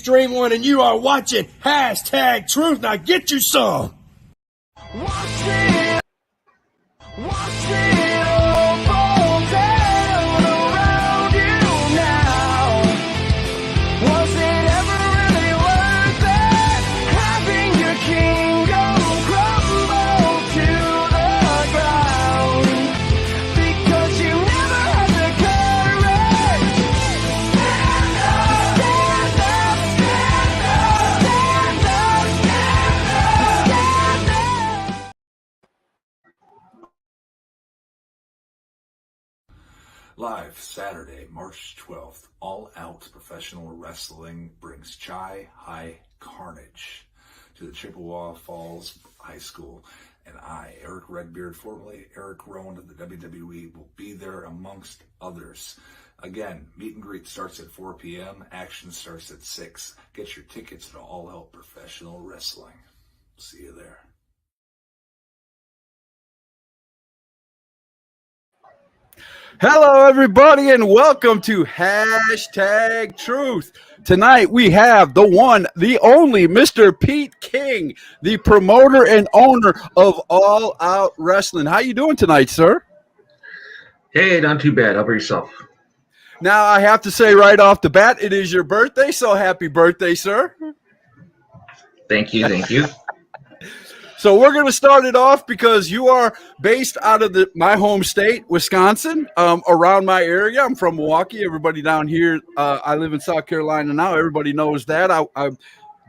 Extreme One, and you are watching Hashtag Truth. Now get you some. Live Saturday, March 12th, All Out Professional Wrestling brings Chi High Carnage to the Chippewa Falls High School. And I, Eric Redbeard, formerly Eric Rowan of the WWE, will be there amongst others. Again, meet and greet starts at 4 p.m. Action starts at 6. Get your tickets to All Out Professional Wrestling. See you there. Hello, everybody, and welcome to Hashtag Truth. Tonight, we have the one, the only Mr. Pete King, the promoter and owner of All Out Wrestling. How you doing tonight, sir? Hey, not too bad. How about yourself? Now, I have to say right off the bat, it is your birthday, so happy birthday, sir. Thank you, thank you. So we're going to start it off because you are based out of my home state, Wisconsin, around my area. I'm from Milwaukee. Everybody down here, I live in South Carolina now. Everybody knows that. I'm a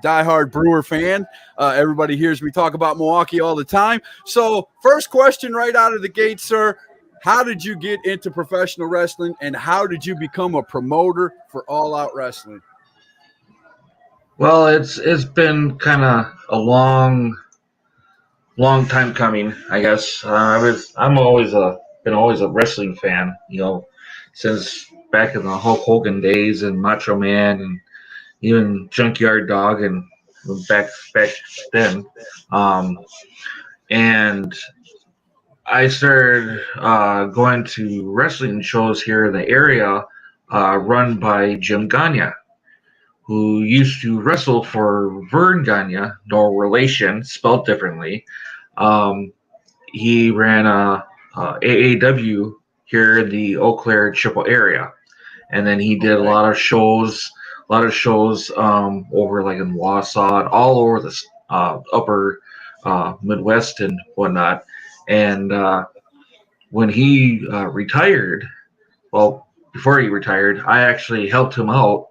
diehard Brewer fan. Everybody hears me talk about Milwaukee all the time. So first question right out of the gate, sir. How did you get into professional wrestling, and how did you become a promoter for All Out Wrestling? Well, it's been kind of a long time coming, I guess. I'm always been a wrestling fan, since back in the Hulk Hogan days and Macho Man and even Junkyard Dog and back then. And I started going to wrestling shows here in the area, run by Jim Gagne, who used to wrestle for Vern Gagne, no relation, spelled differently. He ran AAW here in the Eau Claire, Chippewa area, and then he did a lot of shows over like in Wausau and all over the upper Midwest and whatnot. And when he retired, well, before he retired, I actually helped him out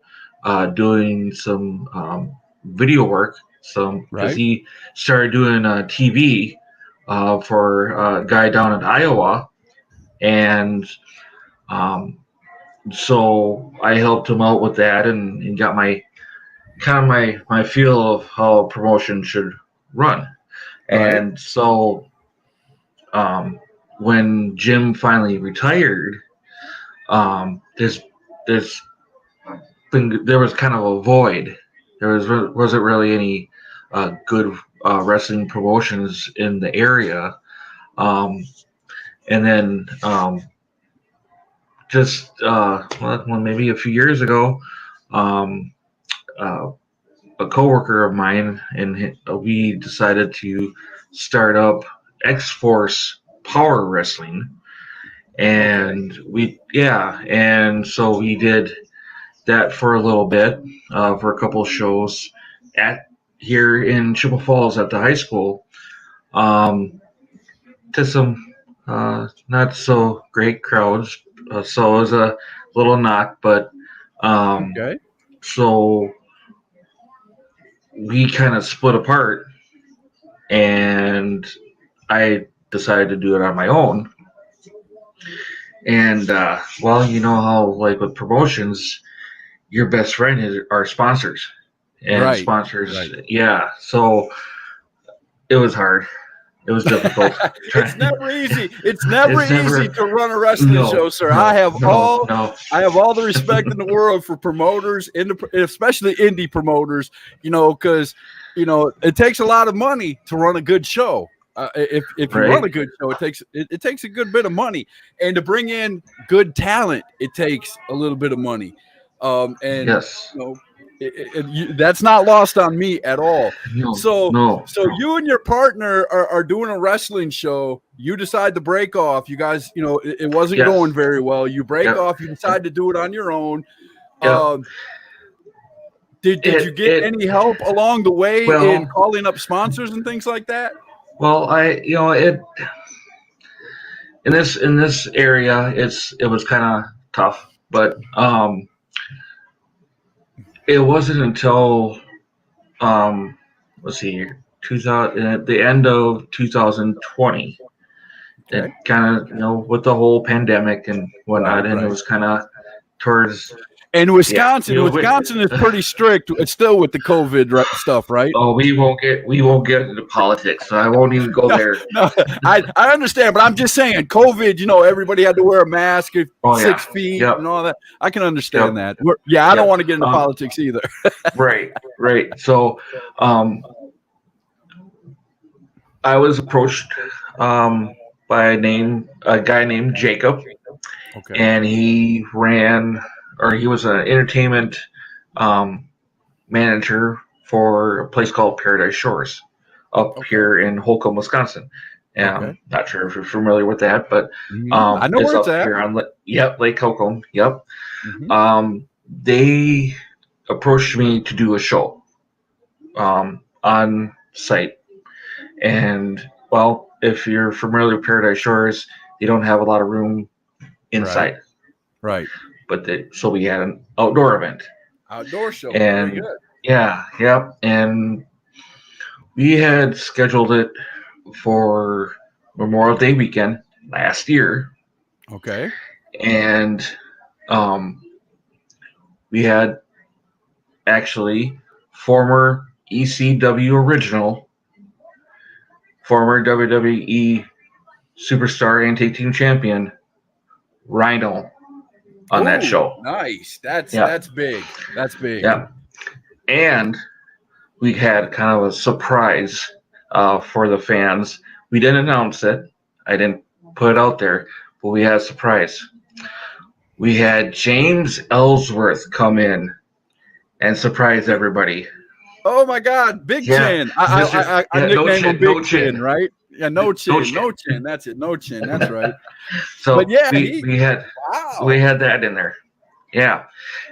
doing some video work. Because he started doing TV for a guy down in Iowa, and so I helped him out with that and got my feel of how a promotion should run. Right. And so when Jim finally retired, there was kind of a void. There wasn't really any good wrestling promotions in the area, and then maybe a few years ago, a coworker of mine and we decided to start up X-Force Power Wrestling, and so we did that for a little bit, for a couple of shows here in Chippewa Falls at the high school, to some not so great crowds, so it was a little knock, but so we kind of split apart, and I decided to do it on my own. And well, you know how like with promotions, your best friend are sponsors, and sponsors. Yeah. So it was hard. It was difficult. It's never easy. It's never easy to run a wrestling show, sir. I have all the respect in the world for promoters, especially indie promoters, because, it takes a lot of money to run a good show. If you run a good show, it takes a good bit of money, and to bring in good talent, it takes a little bit of money. And yes. That's not lost on me at all. No, So no. you and your partner are doing a wrestling show. You decide to break off. You guys, it wasn't Yes. going very well. You break Yep. off. You decide to do it on your own. Yep. Did you get any help along the way Well- in calling up sponsors and things like that? Well, in this area, it was kind of tough, but it wasn't until let's see here, 2000 at the end of 2020, that kind of with the whole pandemic and whatnot, and it was kind of towards. And Wisconsin, Yeah, Wisconsin is pretty strict. It's still with the COVID stuff, right? Oh, we won't get into politics, so I won't even go there. No, I understand, but I'm just saying, COVID. Everybody had to wear a mask, 6 feet, Yep. and all that. I can understand Yep. that. I don't Yep. want to get into politics either. Right. So, I was approached by a guy named Jacob, Okay. and he was an entertainment manager for a place called Paradise Shores up here in Holcomb, Wisconsin. Okay. Not sure if you're familiar with that, but I know where it's at. here on Lake Holcomb. Yep. Mhm. They approached me to do a show on site, and well, if you're familiar with Paradise Shores, they don't have a lot of room inside. Right. But so we had an outdoor event. Outdoor show. And Very good. yep. And we had scheduled it for Memorial Day weekend last year. Okay. And we had actually former ECW original, former WWE superstar and tag team champion, Rhino, on that Ooh, show. Nice. That's big. That's big. Yeah. And we had kind of a surprise for the fans. We didn't announce it. I didn't put it out there, but we had a surprise. We had James Ellsworth come in and surprise everybody. Oh my God, Big Yeah. Chin. I No nicknamed him chin, Big no Chin, chin. right? Yeah, no chin. chin. That's it. No chin. That's right. So But yeah, we had Wow. we had that in there. Yeah.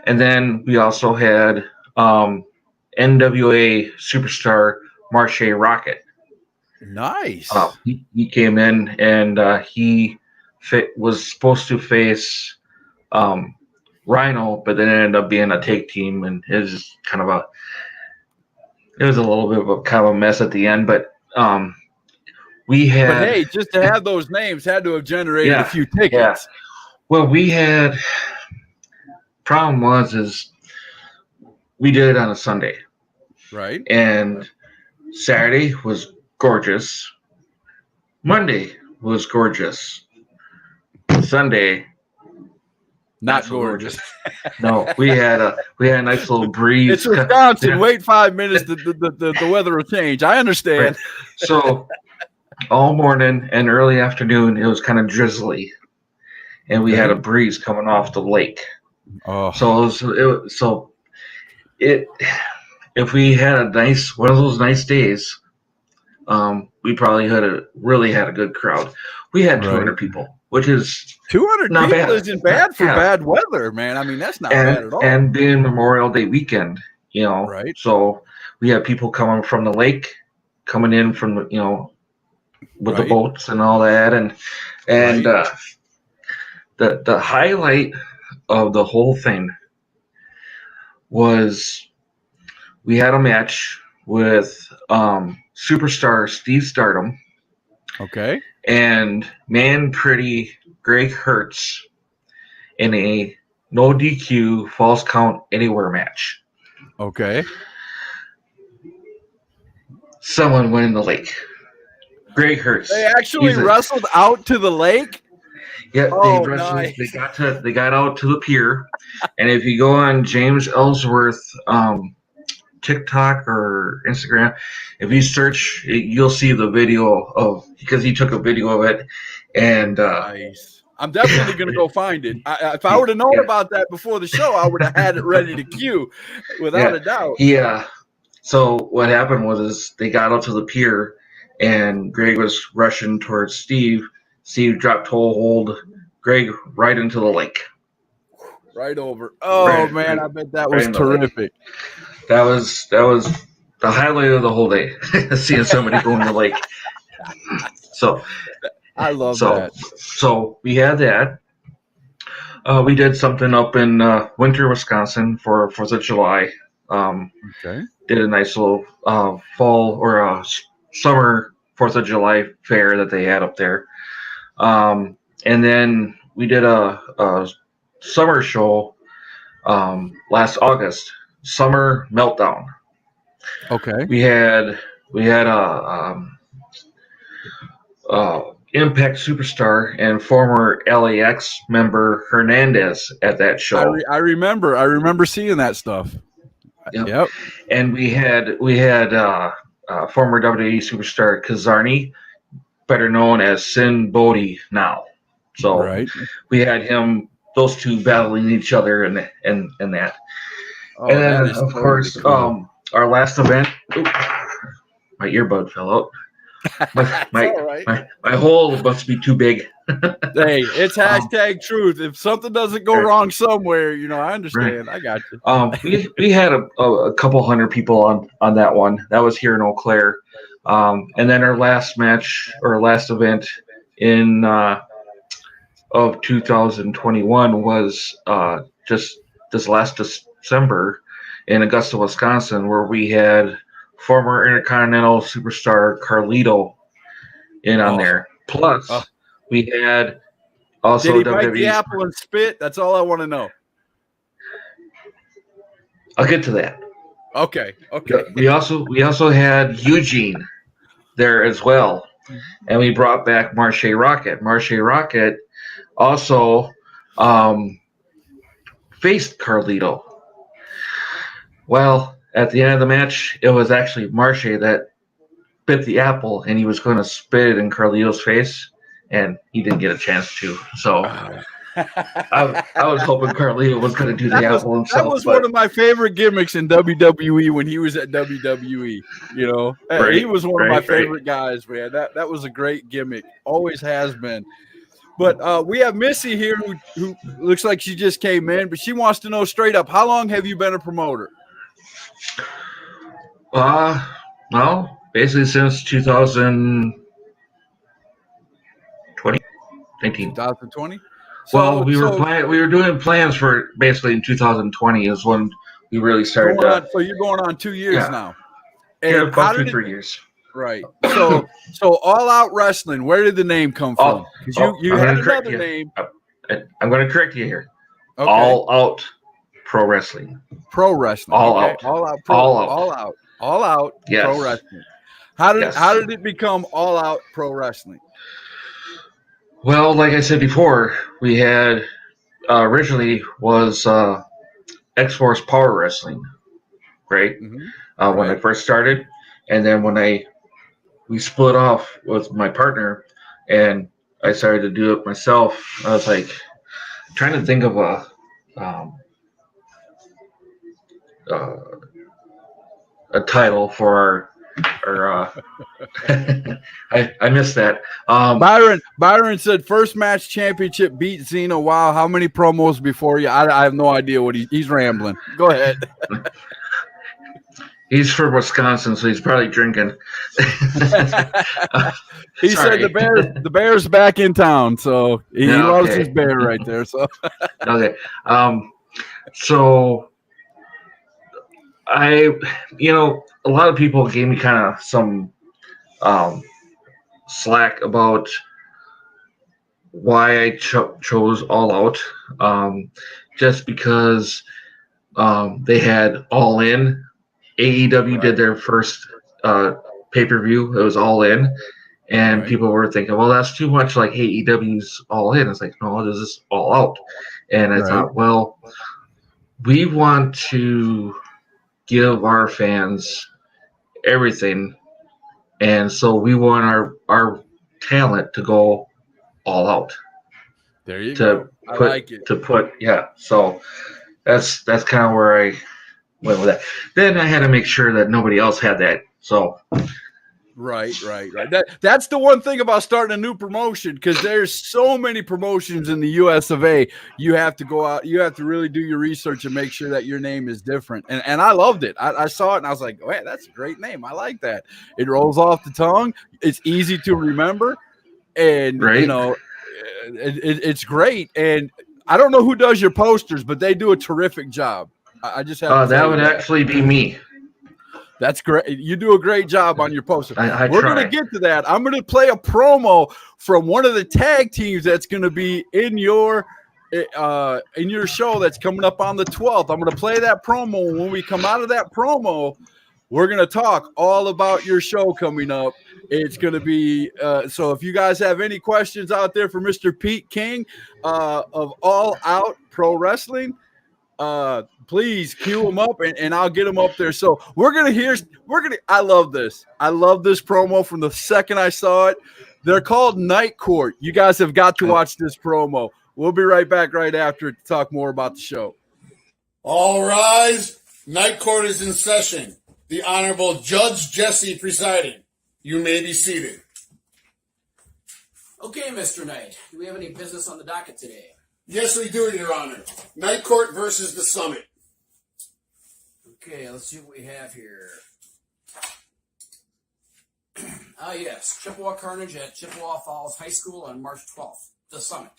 And then we also had NWA superstar Marshe Rocket. Nice. He came in and he was supposed to face Rhino, but then it ended up being a take team, and it was a little bit of a kind of a mess at the end. But we had. But hey, just to have those names had to have generated a few tickets. Yeah. Well, we had. Problem is we did it on a Sunday, Right. and Saturday was gorgeous. Monday was gorgeous. Sunday, Not so gorgeous. No, we had a nice little breeze. It's Wisconsin. Yeah. Wait 5 minutes. The weather will change. I understand. Right. So all morning and early afternoon, it was kind of drizzly, and we had a breeze coming off the lake. Oh. So if we had one of those nice days, we probably really had a good crowd. We had 200 people, which is 200 not people bad. isn't bad for Yeah. bad weather, man. I mean, that's not bad at all. And being Memorial Day weekend, Right. So we had people coming from the lake, coming in from with the Right. boats and all that, and the highlight of the whole thing was we had a match with superstar Steve Stardom Okay. and Man Pretty Greg Hertz in a no DQ false count anywhere match. Okay. Someone went in the lake. Greg Hertz. They actually He's a- wrestled out to the lake. Yeah, Oh, they wrestled. nice. They got out to the pier, and if you go on James Ellsworth TikTok or Instagram, if you search, you'll see the video because he took a video of it, and Nice. I'm definitely going to go find it. If I would have known about that before the show, I would have had it ready to queue, without a doubt. Yeah. So what happened was they got up to the pier, and Greg was rushing towards Steve. Steve dropped toe hold Greg right into the lake. Right over. Oh man, I bet that was terrific. That was the highlight of the whole day. Seeing somebody go in the lake. So I love that. So we had that. We did something up in Winter, Wisconsin for 4th of July. Okay. Did a nice little fall or summer 4th of July fair that they had up there. And then we did a summer show last August, Summer Meltdown. Okay. We had a Impact superstar and former LAX member Hernandez at that show. I remember seeing that stuff. Yep. And we had former WWE superstar Kazarni, better known as Sin Bodhi now. So we had him, those two battling each other and that. Oh, and then of course cool. Our last event. My earbud fell out. My hole must be too big. Hey, it's hashtag truth. If something doesn't go wrong somewhere, I understand. Right. I got you. We had a couple hundred people on that one. That was here in Eau Claire. And then our last match or last event in of 2021 was just this last December in Augusta, Wisconsin, where we had former Intercontinental superstar Carlito in on there. Plus, we had also did he bite the apple and spit? That's all I want to know. I'll get to that. Okay. We also had Eugene there as well, and we brought back Marche Rocket. Marche Rocket also faced Carlito. Well, at the end of the match, it was actually Marche that bit the apple, and he was going to spit it in Carlito's face, and he didn't get a chance to. So I was hoping Carlito was going to do the apple himself. That was one of my favorite gimmicks in WWE when he was at WWE. He was one of my favorite guys, man. That was a great gimmick. Always has been. But we have Missy here who looks like she just came in, but she wants to know straight up, how long have you been a promoter? Well, basically since 2020, 2020. Well, we were doing plans for basically in 2020 is when we really started. So you're going on 2 years now. And about 2-3 years. Right. So All Out Wrestling. Where did the name come from? Because you had another name. I'm going to correct you here. Okay. All Out Pro Wrestling. Pro Wrestling. All out. All out. All out. Yes. Pro Wrestling. How did it become All Out Pro Wrestling? Well, like I said before, we had originally was X-Force Power Wrestling, right? Mm-hmm. When I first started, and then when we split off with my partner, and I started to do it myself, I was like trying to think of a title for our I missed that. Byron said first match championship beat Zeno. Wow, how many promos before you? I have no idea what he's rambling. Go ahead. He's from Wisconsin, so he's probably drinking. He said the Bear's back in town, so he loves his bear right there. So okay, so a lot of people gave me kind of some slack about why I chose All Out, just because they had All In. AEW did their first pay-per-view. It was All In, and people were thinking, well, that's too much like AEW's All In. It's like, no, this is All Out. And I thought, well, we want to give our fans everything, and so we want our talent to go all out. There you to go. I put like it. to put yeah. So that's kind of where I went with that. Then I had to make sure that nobody else had that. So Right. That's the one thing about starting a new promotion, because there's so many promotions in the US of A. You have to go out, you have to really do your research and make sure that your name is different. And I loved it. I saw it and I was like, oh, hey, that's a great name. I like that. It rolls off the tongue. It's easy to remember. And, right. It's great. And I don't know who does your posters, but they do a terrific job. I just have to that would actually be me. That's great. You do a great job on your poster. We're try. going to get to that. I'm going to play a promo from one of the tag teams that's going to be in your show that's coming up on the 12th. I'm going to play that promo. When we come out of that promo, we're going to talk all about your show coming up. It's going to be so if you guys have any questions out there for Mr. Pete King of All Out Pro Wrestling, please cue them up and I'll get them up there. So I love this. I love this promo from the second I saw it. They're called Night Court. You guys have got to watch this promo. We'll be right back right after it to talk more about the show. All rise. Night Court is in session. The Honorable Judge Jesse presiding. You may be seated. Okay, Mr. Knight. Do we have any business on the docket today? Yes, we do, Your Honor. Night Court versus the Summit. Okay, let's see what we have here. Yes. Chippewa Carnage at Chippewa Falls High School on March 12th. The Summit.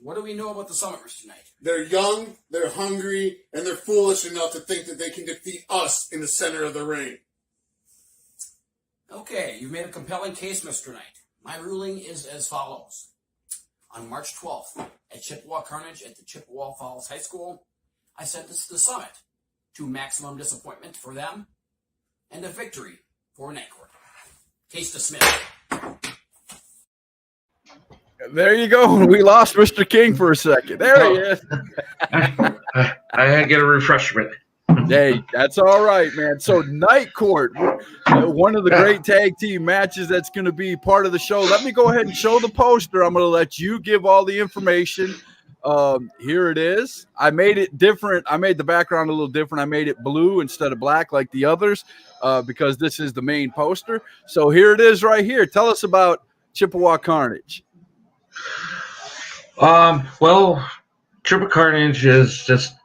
What do we know about the Summit, Mr. Knight? They're young, they're hungry, and they're foolish enough to think that they can defeat us in the center of the ring. Okay, you've made a compelling case, Mr. Knight. My ruling is as follows. On March 12th, at Chippewa Carnage at the Chippewa Falls High School, I sentence the Summit to maximum disappointment for them and a victory for Night Court. Case dismissed. There you go. We lost Mr. King for a second. There he is. I had to get a refreshment. Hey, that's all right, man. So Night Court, one of the great tag team matches that's going to be part of the show. Let me go ahead and show the poster. I'm going to let you give all the information. Here it is. I made it different. I made the background a little different. I made it blue instead of black like the others because this is the main poster. So here it is right here. Tell us about Chippewa Carnage. Well, Chippewa Carnage is just,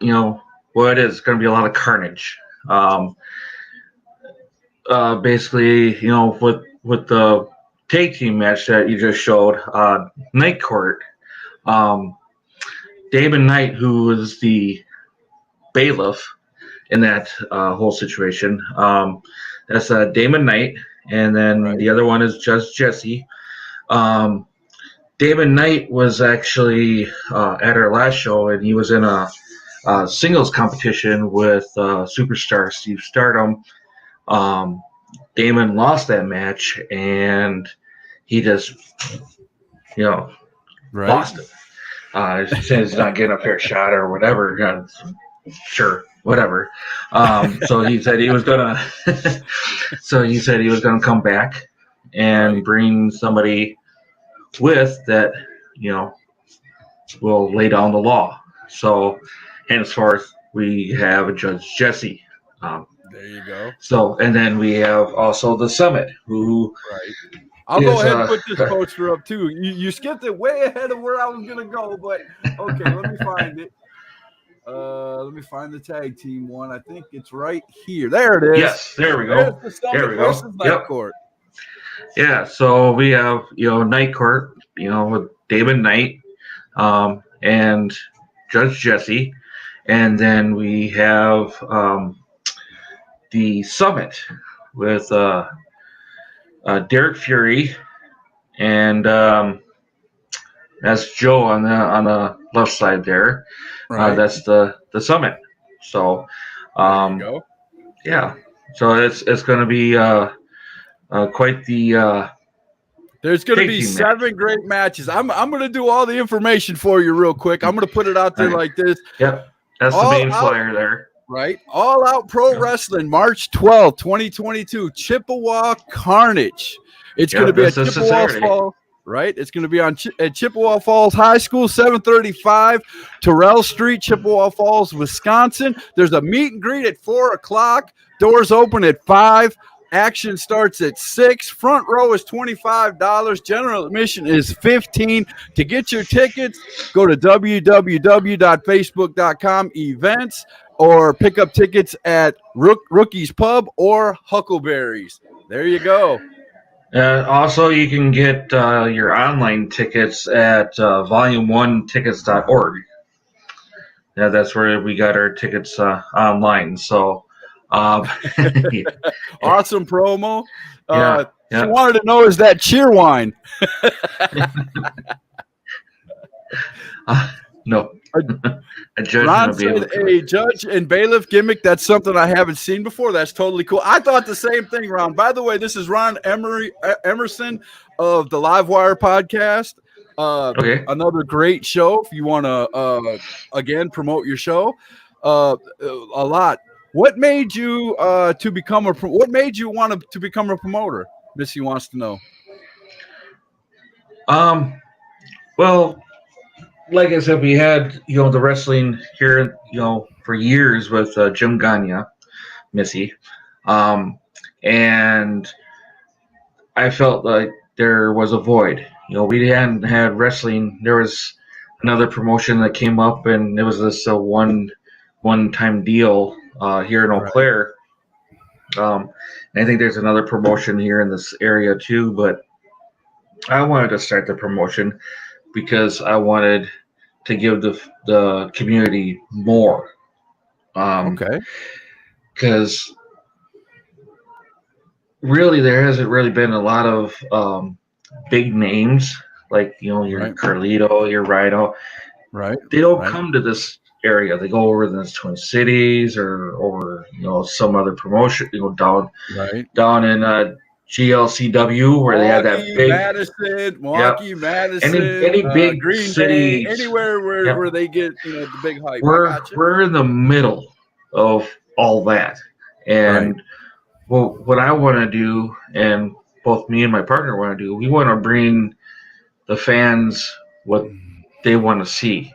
what it is. It's going to be a lot of carnage. Basically, with the tag team match that you just showed, Night Court, Damon Knight, who was the bailiff in that whole situation, that's Damon Knight, and then the other one is just Jesse. Damon Knight was actually at our last show, and he was in a singles competition with superstar Steve Stardom. Damon lost that match, and he just, lost it. He says he's not getting a fair shot or whatever. Sure, whatever. So he said he was gonna. So he said he was gonna come back and bring somebody with that, will lay down the law. So henceforth, we have Judge Jesse. There you go. So, and then we have also the Summit, who. Right. I'll go ahead and put this poster up too. You skipped it way ahead of where I was gonna go, but okay, let me find it. Let me find the tag team one. I think it's right here. There it is. Yes, there we go. There we go. Night Court. Yeah, so we have Night Court, with Damon Knight, and Judge Jesse, and then we have the Summit with Derek Fury, and that's Joe on the left side there. Right. That's the Summit. So, there you go. Yeah. So it's going to be quite the. There's going to be 7 great matches. I'm going to do all the information for you real quick. I'm going to put it out there like this. Yep. That's the main flyer there. Right. All Out Pro Wrestling, March 12th, 2022, Chippewa Carnage. It's going to be at Chippewa Falls. right? It's going to be at Chippewa Falls High School, 735 Terrell Street, Chippewa Falls, Wisconsin. There's a meet and greet at 4 o'clock. Doors open at 5. Action starts at 6. Front row is $25. General admission is $15. To get your tickets, go to www.facebook.com/events or pick up tickets at Rookie's Pub or Huckleberry's. There you go. Also, you can get your online tickets at volume1tickets.org. Yeah, that's where we got our tickets online. So, awesome promo. Yeah. She wanted to know, is that Cheerwine? No. A judge Ron will be able said to. a judge and bailiff gimmick. That's something I haven't seen before. That's totally cool. I thought the same thing, Ron. By the way, this is Ron Emerson of the Livewire podcast. Okay. Another great show. If you want to again promote your show, a lot. What made you want to become a promoter? Missy wants to know. Well, like I said, we had the wrestling here for years with Jim Gagne, Missy, and I felt like there was a void. We hadn't had wrestling. There was another promotion that came up, and it was this one-time deal here in Eau Claire. I think there's another promotion here in this area too, but I wanted to start the promotion because I wanted to give the community more. Okay. Because really, there hasn't really been a lot of big names like your Carlito, your Rhino. Right. They don't come to this area. They go over the Twin Cities or some other promotion. Down in GLCW where they had that big Milwaukee, Madison, any big Green cities, Bay, anywhere where they get the big hype. We're in the middle of all that, and what I want to do, and both me and my partner want to do, we want to bring the fans what they want to see,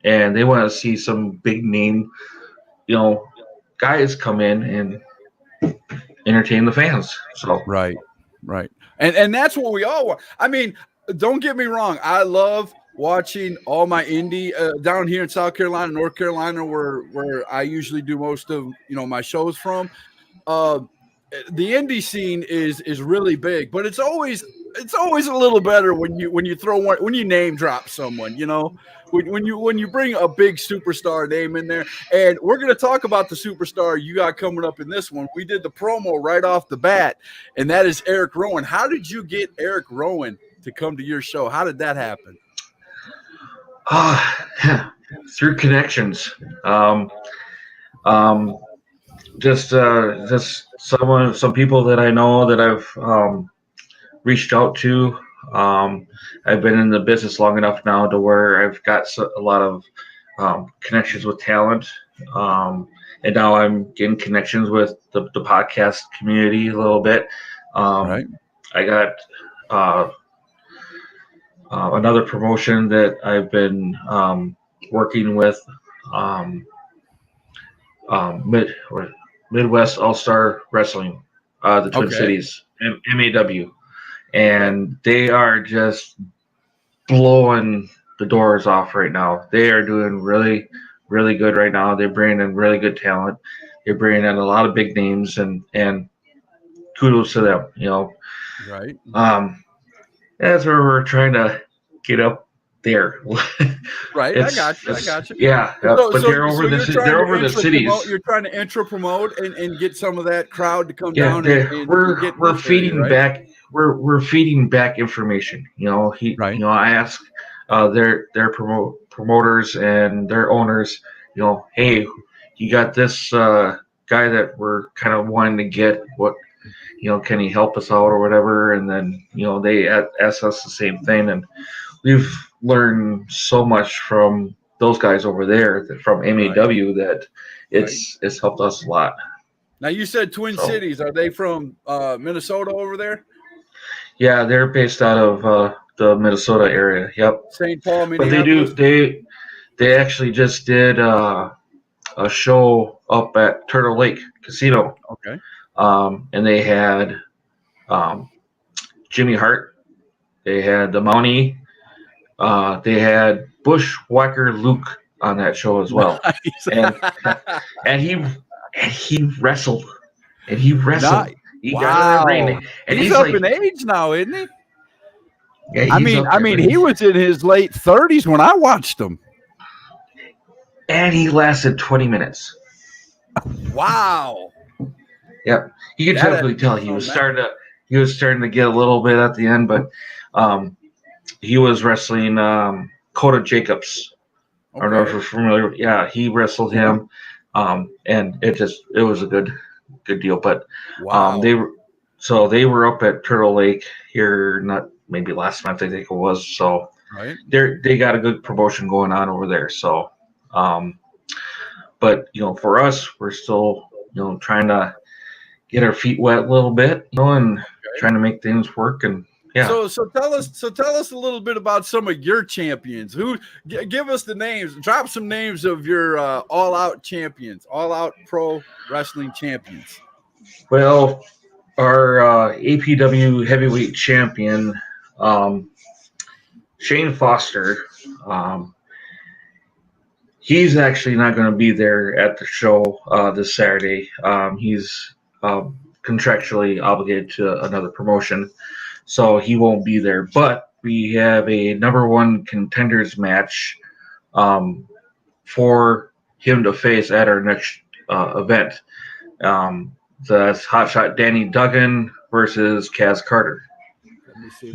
and they want to see some big name, guys come in and entertain the fans. So right, and that's what we all want. I mean, don't get me wrong. I love watching all my indie down here in South Carolina, North Carolina, where I usually do most of my shows from. The indie scene is really big, but it's always a little better when you throw when you name drop someone. When you bring a big superstar name in there. And we're going to talk about the superstar you got coming up in this one. We did the promo right off the bat, and that is Eric Rowan. How did you get Eric Rowan to come to your show? How did that happen? Through connections. Just some people that I know that I've reached out to. I've been in the business long enough now to where I've got a lot of connections with talent, and now I'm getting connections with the podcast community a little bit. I got another promotion that I've been working with, Midwest All-Star Wrestling, the Twin Cities, MAW. And they are just blowing the doors off right now. They are doing really, really good right now. They're bringing in really good talent. They're bringing in a lot of big names, and kudos to them. Right. That's where we're trying to get up there. Right. I got you. Yeah. But they're over the cities. You're trying to intro promote and get some of that crowd to come down. We're feeding back. We're feeding back information. I ask their promoters and their owners. Hey, you got this guy that we're kind of wanting to get. What, can he help us out or whatever? And then they ask us the same thing, and we've learned so much from those guys over there from MAW that it's helped us a lot. Now you said Twin Cities. Are they from Minnesota over there? Yeah, they're based out of the Minnesota area. Yep. St. Paul, But they do Minneapolis. they actually just did a show up at Turtle Lake Casino, Okay. and they had Jimmy Hart, they had the Mountie, they had Bushwhacker Luke on that show as well, and and he wrestled, and he wrestled. Nice. He got in the ring, Wow. and He's he's up like, in age now, isn't he? yeah, I he's mean, up there, but he was in his late 30s when I watched him. and he lasted 20 minutes. Wow. Yep, you could That definitely tell is he was so starting to get a little bit at the end, but he was wrestling Coda Jacobs. I don't know if you're familiar. Yeah, he wrestled him, and it was a good deal. But Wow. they were up at Turtle Lake here, not maybe last month, I think it was. So Right. they got a good promotion going on over there. So, but for us, we're still trying to get our feet wet a little bit, and trying to make things work. And yeah. So tell us a little bit about some of your champions. Give us the names. Drop some names of your All Out champions, All Out Pro Wrestling champions. Well, our APW heavyweight champion, Shane Foster, he's actually not going to be there at the show this Saturday. He's contractually obligated to another promotion, so he won't be there. But we have a number one contenders match for him to face at our next event. That's Hotshot Danny Duggan versus Kaz Carter.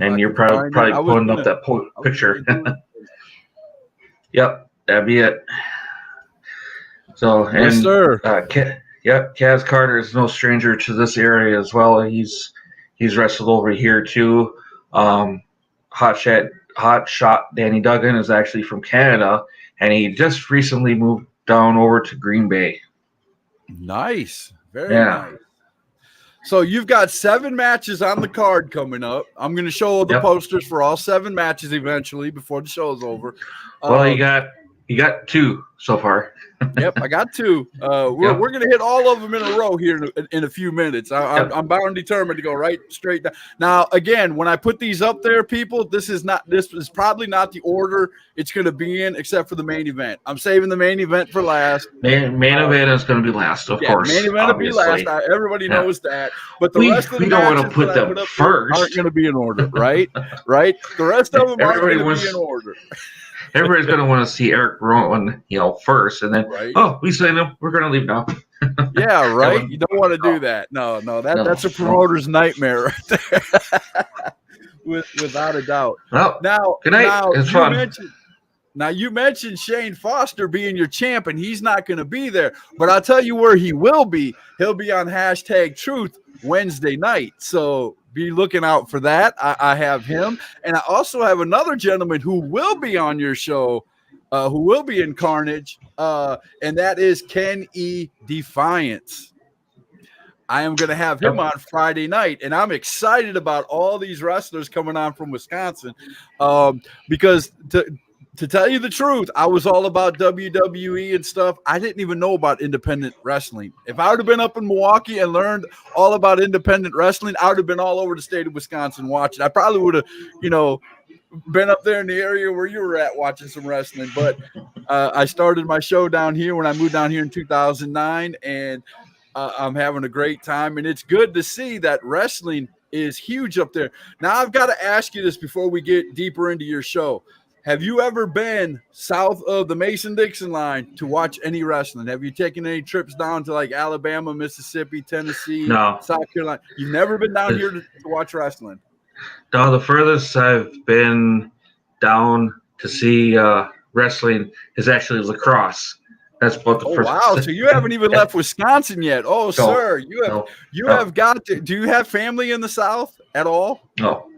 And you're probably pulling up that picture. Yep, that'd be it. So, and yes, sir. Kaz Carter is no stranger to this area as well. He's wrestled over here too. Hot Shot Danny Duggan is actually from Canada, and he just recently moved down over to Green Bay. Nice. Very nice. So you've got 7 matches on the card coming up. I'm going to show the posters for all 7 matches eventually before the show is over. Well, you got 2 so far. Yep, I got 2. We're going to hit all of them in a row here in a few minutes. I'm bound and determined to go right straight down. Now, again, when I put these up there, people, this is probably not the order it's going to be in, except for the main event. I'm saving the main event for last. Main event is going to be last, of course. Main event will be last. Everybody knows that. But the rest of the don't matches want to put them first. Aren't going to be in order, right? Right. The rest of them aren't going to be in order. Everybody's going to want to see Eric Rowan, first, and then we signed him. We're going to leave now. Yeah, right. You don't want to do that. No, that's a promoter's nightmare right there, without a doubt. Well, now, good night. It's fun. You mentioned Shane Foster being your champ, and he's not going to be there. But I'll tell you where he will be. He'll be on #Truth Wednesday night. So be looking out for that. I have him. And I also have another gentleman who will be on your show, who will be in Carnage, and that is Ken E. Defiance. I am going to have him on Friday night, and I'm excited about all these wrestlers coming on from Wisconsin because to tell you the truth, I was all about WWE and stuff. I didn't even know about independent wrestling. If I would have been up in Milwaukee and learned all about independent wrestling, I would have been all over the state of Wisconsin watching. I probably would have, been up there in the area where you were at watching some wrestling. But I started my show down here when I moved down here in 2009, and I'm having a great time. And it's good to see that wrestling is huge up there. Now, I've got to ask you this before we get deeper into your show. Have you ever been south of the Mason-Dixon line to watch any wrestling? Have you taken any trips down to like Alabama, Mississippi, Tennessee, South Carolina? You've never been down here to watch wrestling? No, the furthest I've been down to see wrestling is actually lacrosse. That's about the first. Wow! So you haven't even left Wisconsin yet. Oh, no, sir, you have got to. Do you have family in the South at all? No,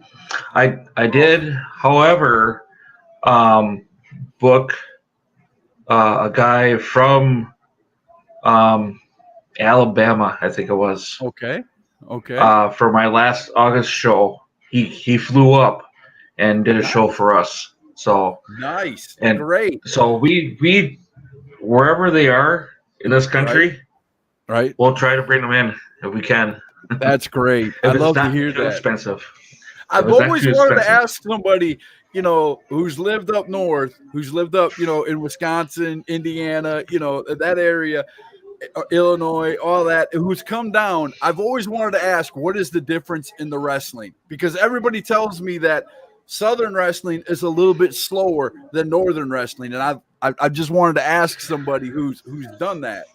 I did. However, book a guy from Alabama, I think it was. Okay. For my last August show, he flew up and did a show for us. So Nice. and Great. so we wherever they are in this country, Right. we'll try to bring them in if we can. That's great. If I'd it's love to not hear too that. expensive. I've it's not always too wanted to expensive. ask somebody, you know, who's lived up north, who's lived up, you know, in Wisconsin, Indiana, you know, that area, Illinois, all that, who's come down. I've always wanted to ask, what is the difference in the wrestling? Because everybody tells me that Southern wrestling is a little bit slower than Northern wrestling, and I just wanted to ask somebody who's done that,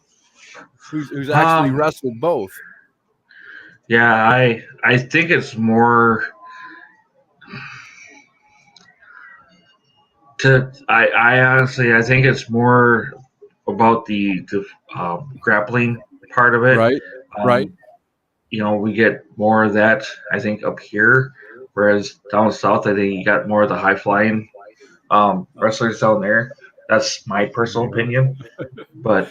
who's actually wrestled both. Yeah, I think it's more I honestly I think it's more about the grappling part of it. Right. Right. You know, we get more of that I think up here, whereas down south I think you got more of the high flying wrestlers down there. That's my personal opinion, but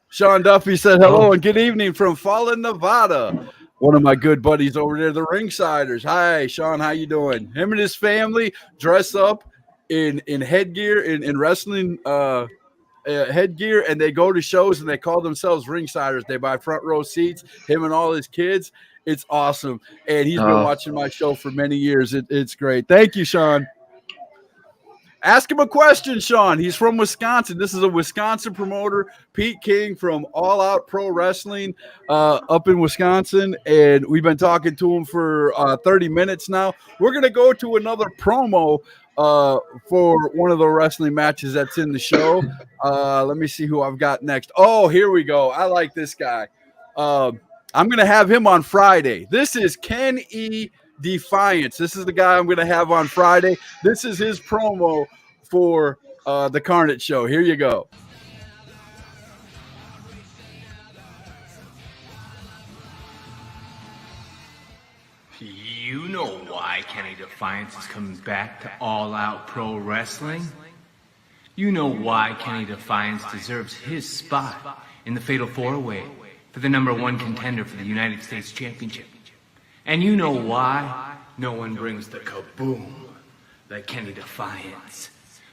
Sean Duffy said hello and good evening from Fallen, Nevada. One of my good buddies over there, the Ringsiders. Hi, Sean. How you doing? Him and his family dress up in headgear, in wrestling headgear, and they go to shows and they call themselves Ringsiders. They buy front row seats, him and all his kids. It's awesome. And he's been watching my show for many years. It's great. Thank you, Sean. Ask him a question, Sean. He's from Wisconsin. This is a Wisconsin promoter, Pete King from All Out Pro Wrestling up in Wisconsin. And we've been talking to him for 30 minutes now. We're going to go to another promo for one of the wrestling matches that's in the show. Let me see who I've got next. Oh, here we go. I like this guy. I'm going to have him on Friday. This is Ken E. Defiance. This is the guy I'm going to have on Friday. This is his promo for the Carnage show. Here you go. You know why Kenny Defiance is coming back to All Out Pro Wrestling? You know why Kenny Defiance deserves his spot in the Fatal 4-Way for the #1 contender for the United States Championship. And you know why no one brings the kaboom like Kenny Defiance.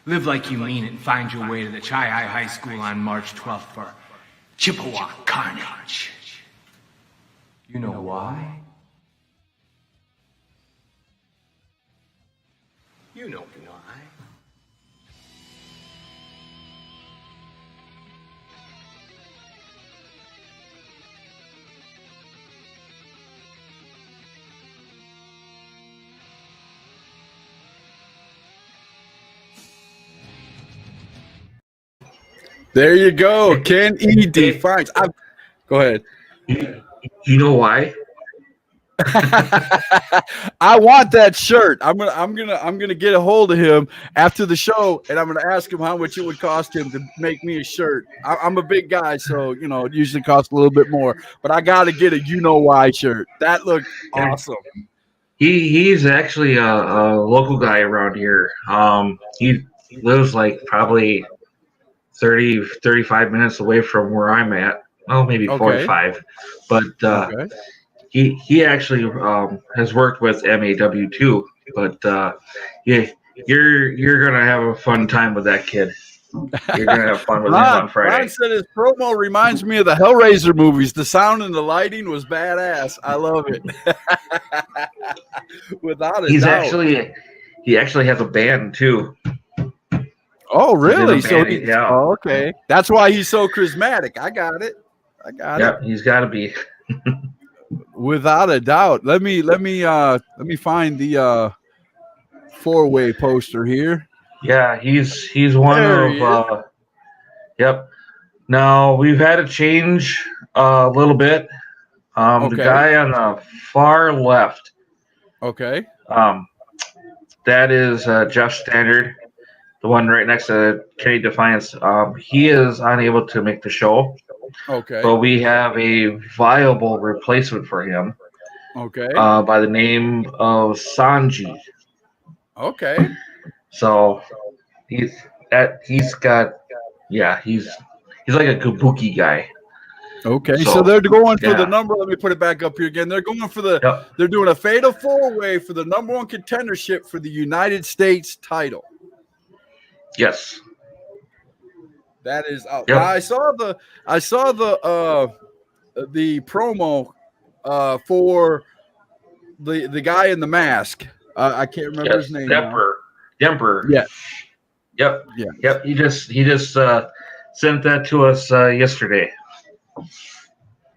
Live like you mean it and find your way to the Chi-Hi High School on March 12th for Chippewa Carnage. You know why? You know why. There you go. Ken E. Defiance. Go ahead. you know why? I want that shirt. I'm gonna get a hold of him after the show, and I'm gonna ask him how much it would cost him to make me a shirt. I'm a big guy, so you know it usually costs a little bit more. But I gotta get a you know why shirt. That looked awesome. He's actually a local guy around here. He lives like probably 35 minutes away from where I'm at. Well, maybe 45. But he actually has worked with MAW too. But yeah, you're gonna have a fun time with that kid. You're gonna have fun with him on Friday. Ron said his promo reminds me of the Hellraiser movies. The sound and the lighting was badass. I love it. Without a doubt. He actually has a band too. Oh, really? So yeah. Oh, okay. That's why he's so charismatic. I got it. Yeah, he's got to be. Without a doubt. Let me find the 4-way poster here. Yeah, he's one of. Yep. Now we've had a change a little bit. The guy on the far left. Okay. That is Jeff Standard, the one right next to Kenny Defiance. He is unable to make the show. Okay. But we have a viable replacement for him. Okay. By the name of Sanji. Okay. So he's like a kabuki guy. Okay, so they're going for yeah. the number. Let me put it back up here again. They're going for the. Yep. They're doing a fatal 4-way for the number 1 contendership for the United States title. Yes. That is out. Yep. Now, I saw the promo for the guy in the mask. I can't remember his name. Demper. Yeah. Yep. Yeah. Yep. He just sent that to us yesterday.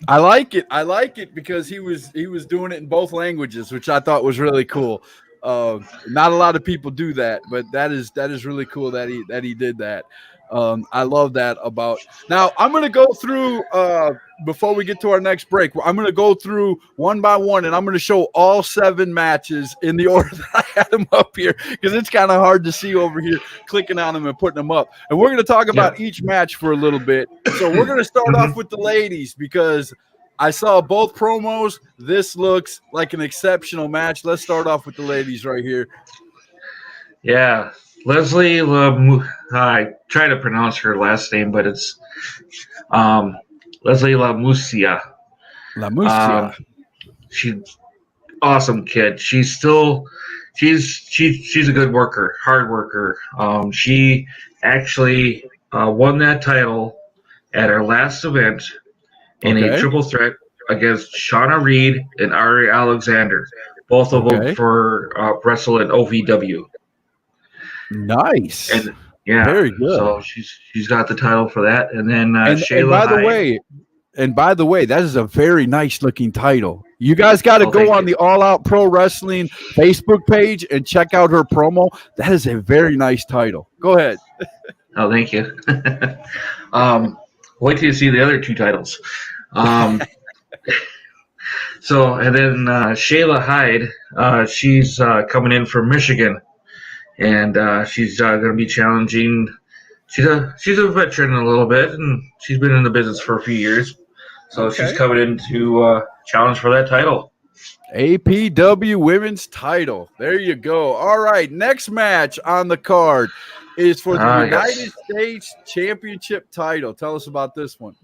I like it because he was doing it in both languages, which I thought was really cool. Not a lot of people do that, but that is really cool that he did that. I love that about. Now I'm going to go through before we get to our next break. I'm going to go through one by one, and I'm going to show all 7 matches in the order that I had them up here because it's kind of hard to see over here clicking on them and putting them up. And we're going to talk about each match for a little bit. So we're going to start off with the ladies because I saw both promos. This looks like an exceptional match. Let's start off with the ladies right here. Yeah. Leslie I try to pronounce her last name, but it's Leslie LaMusia. She's awesome kid. She's a good worker, hard worker. She actually won that title at her last event in a triple threat against Shauna Reed and Ari Alexander, both of them for wrestle in OVW. Nice. And yeah, very good. So she's got the title for that, and then Shayla. And by the way, that is a very nice looking title. You guys got to go on the All Out Pro Wrestling Facebook page and check out her promo. That is a very nice title. Go ahead. Oh, thank you. Wait till you see the other 2 titles. So, and then Shayla Hyde, she's coming in from Michigan. And she's going to be challenging. She's a veteran a little bit, and she's been in the business for a few years. So she's coming in to challenge for that title. APW Women's title. There you go. All right, next match on the card is for the United States Championship title. Tell us about this one.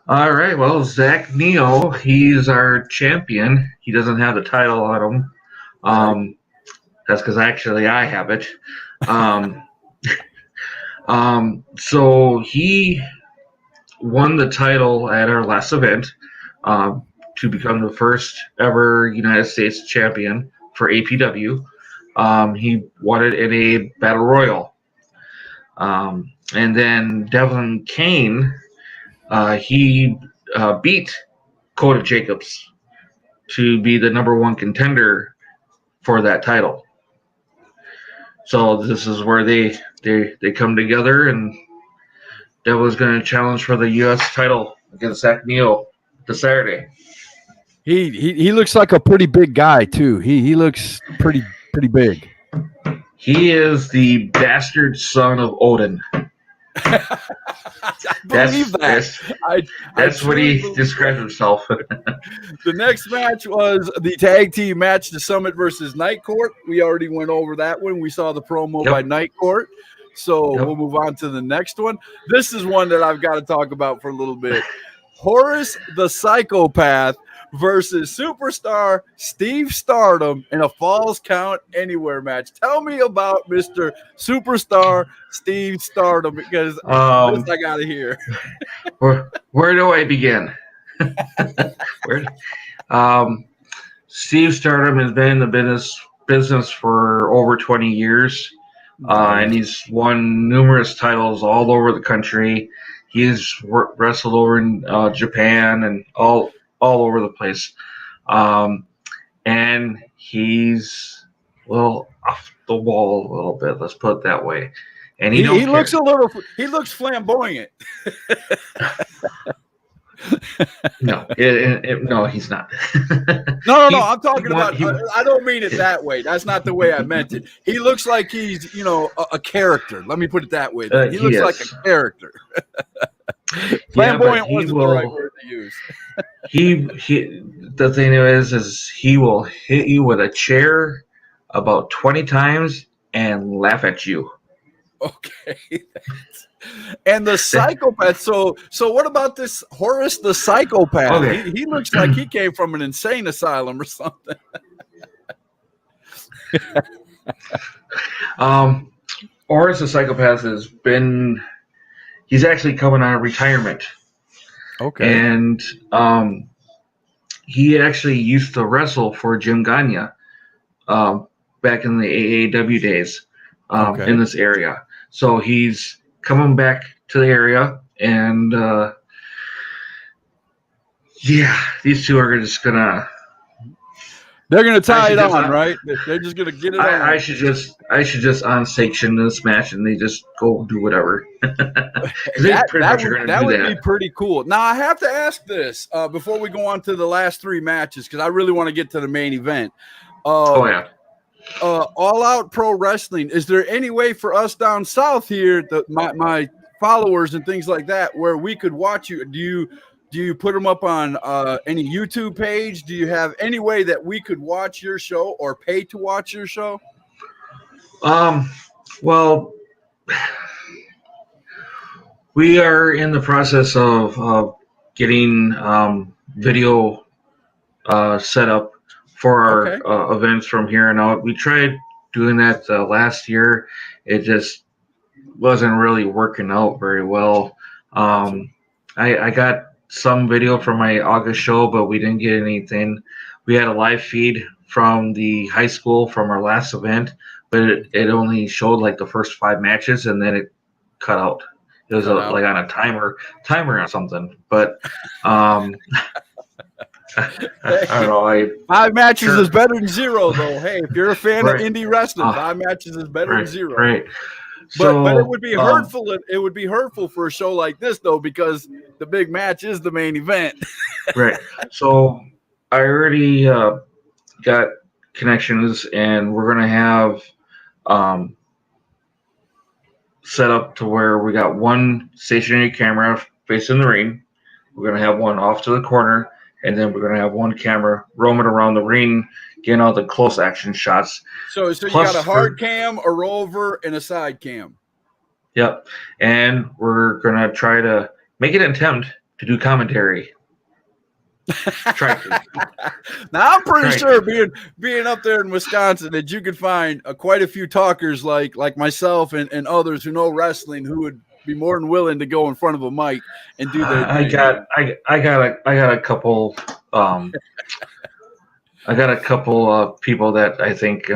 All right. Well, Zach Neo, he's our champion. He doesn't have the title on him. That's because actually I have it. So he won the title at our last event to become the first ever United States champion for APW. He won it in a battle royal. And then Devin Kane, he beat Coda Jacobs to be the number 1 contender for that title. So this is where they come together, and Devin's going to challenge for the U.S. title against Zach Neo this Saturday. He looks like a pretty big guy too. He looks pretty big. He is the bastard son of Odin. I believe that. That's what he describes himself. The next match was the tag team match, the Summit versus Night Court. We already went over that one. We saw the promo by Night Court. So we'll move on to the next one. This is one that I've got to talk about for a little bit. Horace the Psychopath versus Superstar Steve Stardom in a Falls Count Anywhere match. Tell me about Mr. Superstar Steve Stardom, because this I got to hear. Where do I begin? Steve Stardom has been in the business for over 20 years, and he's won numerous titles all over the country. He's wrestled over in Japan and all over the place. And he's off the wall a little bit, let's put it that way. And he looks flamboyant. No, he's not. No, I'm talking about. I don't mean it that way. That's not the way I meant it. He looks like he's, a character. Let me put it that way. He looks like a character. Flamboyant wasn't the right word to use. The thing is he will hit you with a chair about 20 times and laugh at you. Okay. And the psychopath. So what about this Horace the psychopath? Okay. He looks like he came from an insane asylum or something. Horace the psychopath he's actually coming out of retirement. Okay. And he actually used to wrestle for Jim Gagne back in the AAW days in this area. So he's coming back to the area, and these two are just gonna. They're gonna tie it on, right? They're just gonna get it on. I should just unsanction this match, and they just go do whatever. That would be pretty cool. Now I have to ask this before we go on to the last three matches, because I really want to get to the main event. All Out Pro Wrestling. Is there any way for us down south here, my followers and things like that, where we could watch you? Do you put them up on any YouTube page? Do you have any way that we could watch your show or pay to watch your show? Well, we are in the process of getting video set up for our events from here on out. We tried doing that last year. It just wasn't really working out very well. I got some video from my August show, but we didn't get anything. We had a live feed from the high school from our last event, but it only showed like the first 5 matches, and then it cut out. It was like on a timer or something. But I don't know. 5 matches is better than 0, though. Hey, if you're a fan of indie wrestling, 5 matches is better than 0. Right. But it would be hurtful. It would be hurtful for a show like this, though, because the big match is the main event. Right. So I already got connections, and we're gonna have set up to where we got one stationary camera facing the ring. We're gonna have one off to the corner, and then we're gonna have one camera roaming around the ring, getting all the close action shots. So you got a hard cam, a rover, and a side cam. Yep. And we're gonna try to make an attempt to do commentary. Try to. Now I'm pretty sure being up there in Wisconsin that you could find quite a few talkers like myself and others who know wrestling who would be more than willing to go in front of a mic and do their I got a couple people that I think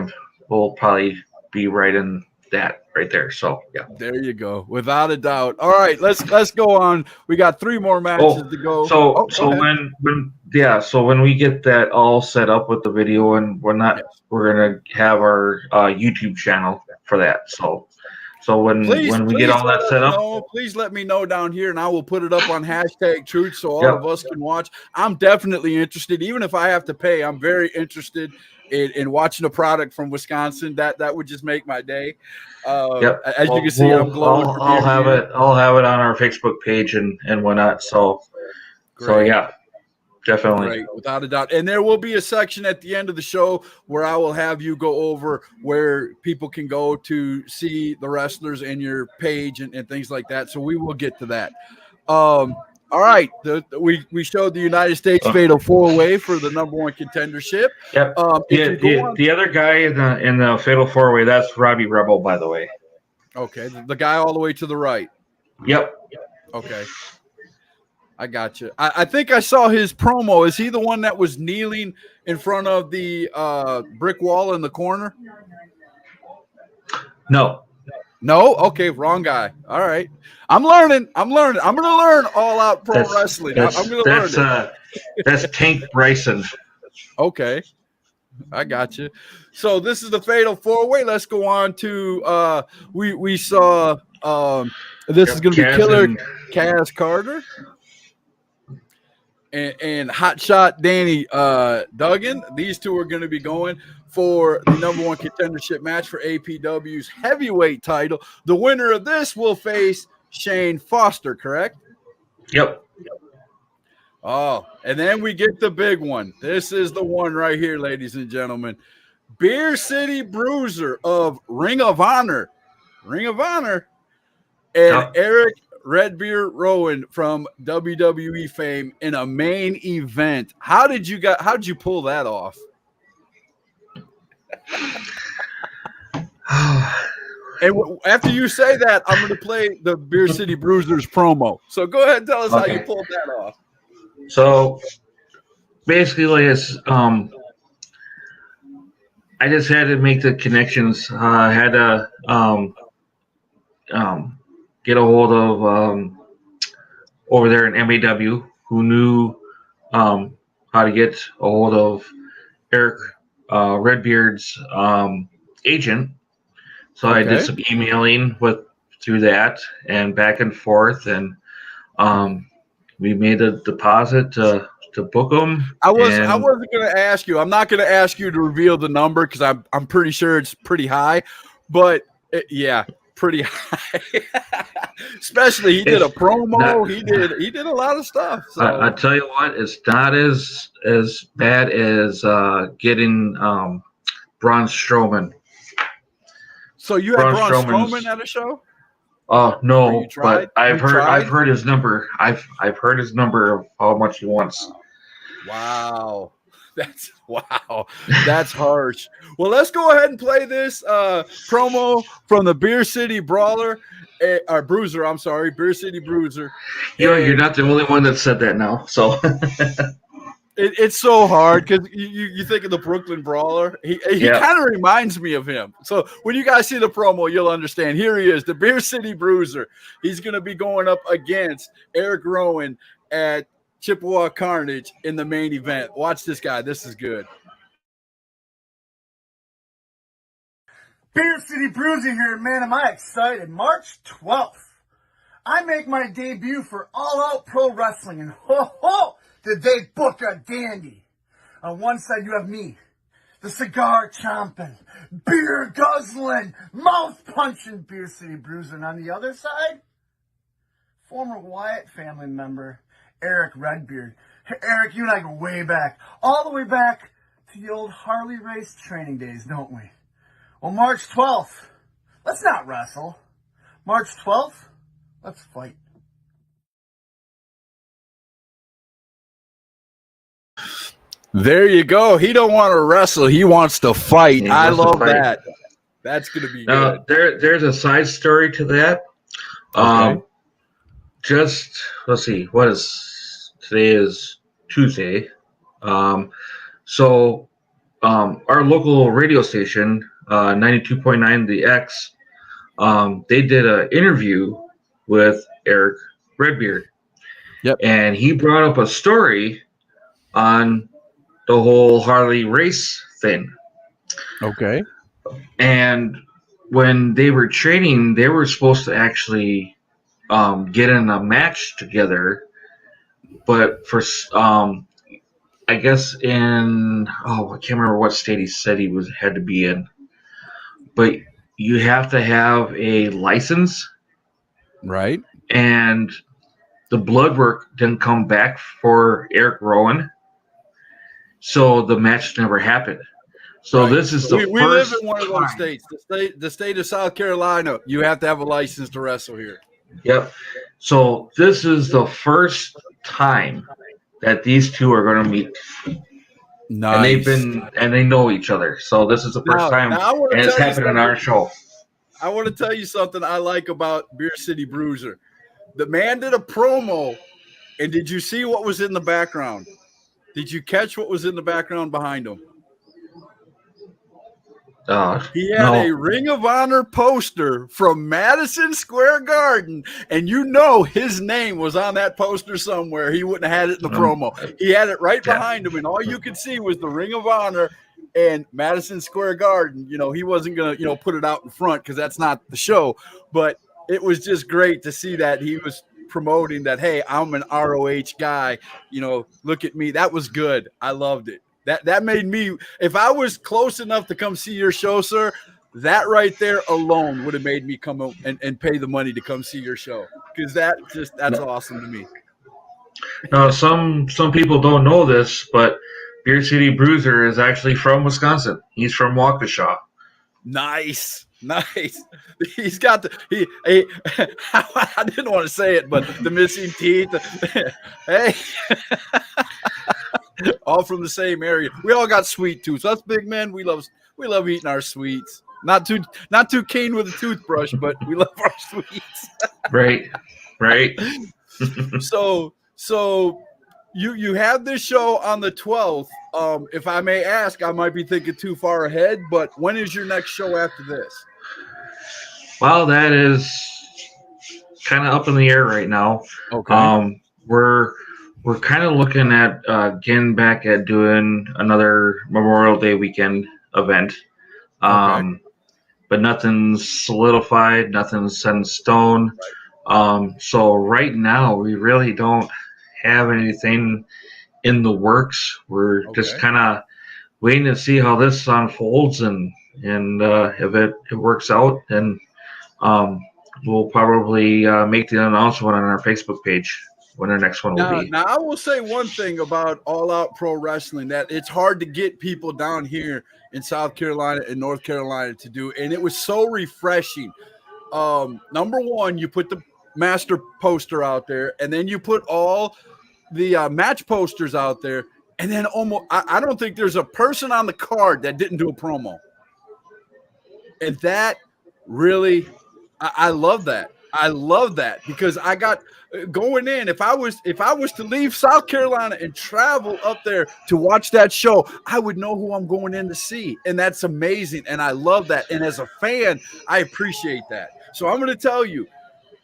will probably be right in that right there. So yeah, there you go, without a doubt. All right, let's go on. We got 3 more matches to go. So when we get that all set up with the video and whatnot, we're gonna have our YouTube channel for that. So when we get all that set up, please let me know down here, and I will put it up on #Truth so all of us can watch. I'm definitely interested, even if I have to pay. I'm very interested in watching a product from Wisconsin. That would just make my day. As you can see, I'm glowing. I'll have it on our Facebook page and whatnot. So yeah. Definitely. Right, without a doubt. And there will be a section at the end of the show where I will have you go over where people can go to see the wrestlers and your page and things like that. So we will get to that. All right. We showed the United States Fatal 4-Way for the #1 contendership. Yep. The other guy in the Fatal 4-Way, that's Robbie Rebel, by the way. Okay. The guy all the way to the right. Yep. Okay. I got you. I think I saw his promo. Is he the one that was kneeling in front of the brick wall in the corner? No. Okay, wrong guy. All right. I'm learning. I'm going to learn All Out Pro Wrestling. I'm going to learn it. That's Tank Bryson. Okay. I got you. So this is the Fatal 4-Way. Let's go on to we saw this is going to be Killer Kaz Carter and Hotshot Danny Duggan. These two are going to be going for the #1 contendership match for APW's heavyweight title. The winner of this will face Shane Foster, correct? Yep. Oh, and then we get the big one. This is the one right here, ladies and gentlemen. Beer City Bruiser of Ring of Honor, Ring of Honor, and Yep. Eric Redbeard Rowan from WWE fame in a main event. How did you pull that off? And after you say that, I'm going to play the Beer City Bruisers promo. So go ahead and tell us how you pulled that off. So basically, it's I just had to make the connections. I had to get a hold of over there in MAW who knew how to get a hold of Eric Redbeard's agent. So I did some emailing through that and back and forth, and we made a deposit to book them. I wasn't going to ask you. I'm not going to ask you to reveal the number because I'm pretty sure it's pretty high, but pretty high. Especially he did a promo. He did a lot of stuff. So. I tell you what, it's not as bad as getting Braun Strowman. So you had Braun Strowman at a show? No, but I've heard his number. I've heard his number of how much he wants. Wow. That's harsh. Well, let's go ahead and play this promo from the Beer City Brawler or Bruiser. I'm sorry, Beer City Bruiser. You're not the only one that said that now. So it's so hard because you think of the Brooklyn Brawler. He kind of reminds me of him. So when you guys see the promo, you'll understand. Here he is, the Beer City Bruiser. He's going to be going up against Eric Rowan at Chippewa Carnage in the main event. Watch this guy. This is good. Beer City Bruiser here, man. Am I excited? March 12th, I make my debut for All Out Pro Wrestling, and did they book a dandy. On one side, you have me, the cigar chomping, beer guzzling, mouth punching Beer City Bruiser, and on the other side, former Wyatt family member, Eric Redbeard. Eric, you and I go way back, all the way back to the old Harley race training days, don't we? Well, March 12th, let's not wrestle. March 12th, let's fight. There you go. He don't want to wrestle. He wants to fight. I love that. That's going to be good. There's a side story to that. Just, let's see, today is Tuesday. So our local radio station, 92.9 The X, they did an interview with Eric Redbeard. Yep. And he brought up a story on the whole Harley race thing. Okay. And when they were training, they were supposed to actually get in a match together, but for I guess I can't remember what state he said he had to be in, but you have to have a license, right? And the blood work didn't come back for Eric Rowan, so the match never happened. So right. This is the we live in one of those states, the state of South Carolina. You have to have a license to wrestle here. Yep. So this is the first time that these two are going to meet. Nice. And they know each other. So this is the first time, and it's happened on our show. I want to tell you something I like about Beer City Bruiser. The man did a promo, and did you see what was in the background? Did you catch what was in the background behind him? He had a Ring of Honor poster from Madison Square Garden, and you know his name was on that poster somewhere. He wouldn't have had it in the promo. He had it right behind him, and all you could see was the Ring of Honor and Madison Square Garden. You know, he wasn't going to, put it out in front because that's not the show, but it was just great to see that he was promoting that, hey, I'm an ROH guy. Look at me. That was good. I loved it. That made me, if I was close enough to come see your show, sir, that right there alone would have made me come and pay the money to come see your show. Because that's awesome to me. Now, some people don't know this, but Beer City Bruiser is actually from Wisconsin. He's from Waukesha. Nice. Nice. He's got I didn't want to say it, but the missing teeth. Hey, all from the same area. We all got sweet tooths. Us big men, we love eating our sweets. Not too keen with a toothbrush, but we love our sweets. Right. So you have this show on the 12th. If I may ask, I might be thinking too far ahead, but when is your next show after this? Well, that is kind of up in the air right now. Okay. We're kind of looking at getting back at doing another Memorial Day weekend event. Okay. But nothing's solidified, nothing's set in stone. So right now we really don't have anything in the works. We're just kind of waiting to see how this unfolds, and if it works out, then we'll probably make the announcement on our Facebook page when our next one will be. Now, I will say one thing about All Out Pro Wrestling, that it's hard to get people down here in South Carolina and North Carolina to do, and it was so refreshing. Number one, you put the master poster out there, and then you put all the match posters out there, and then almost I don't think there's a person on the card that didn't do a promo. And that really, I love that. I love that, because I got going in. If I was to leave South Carolina and travel up there to watch that show, I would know who I'm going in to see, and that's amazing. And I love that. And as a fan, I appreciate that. So I'm going to tell you.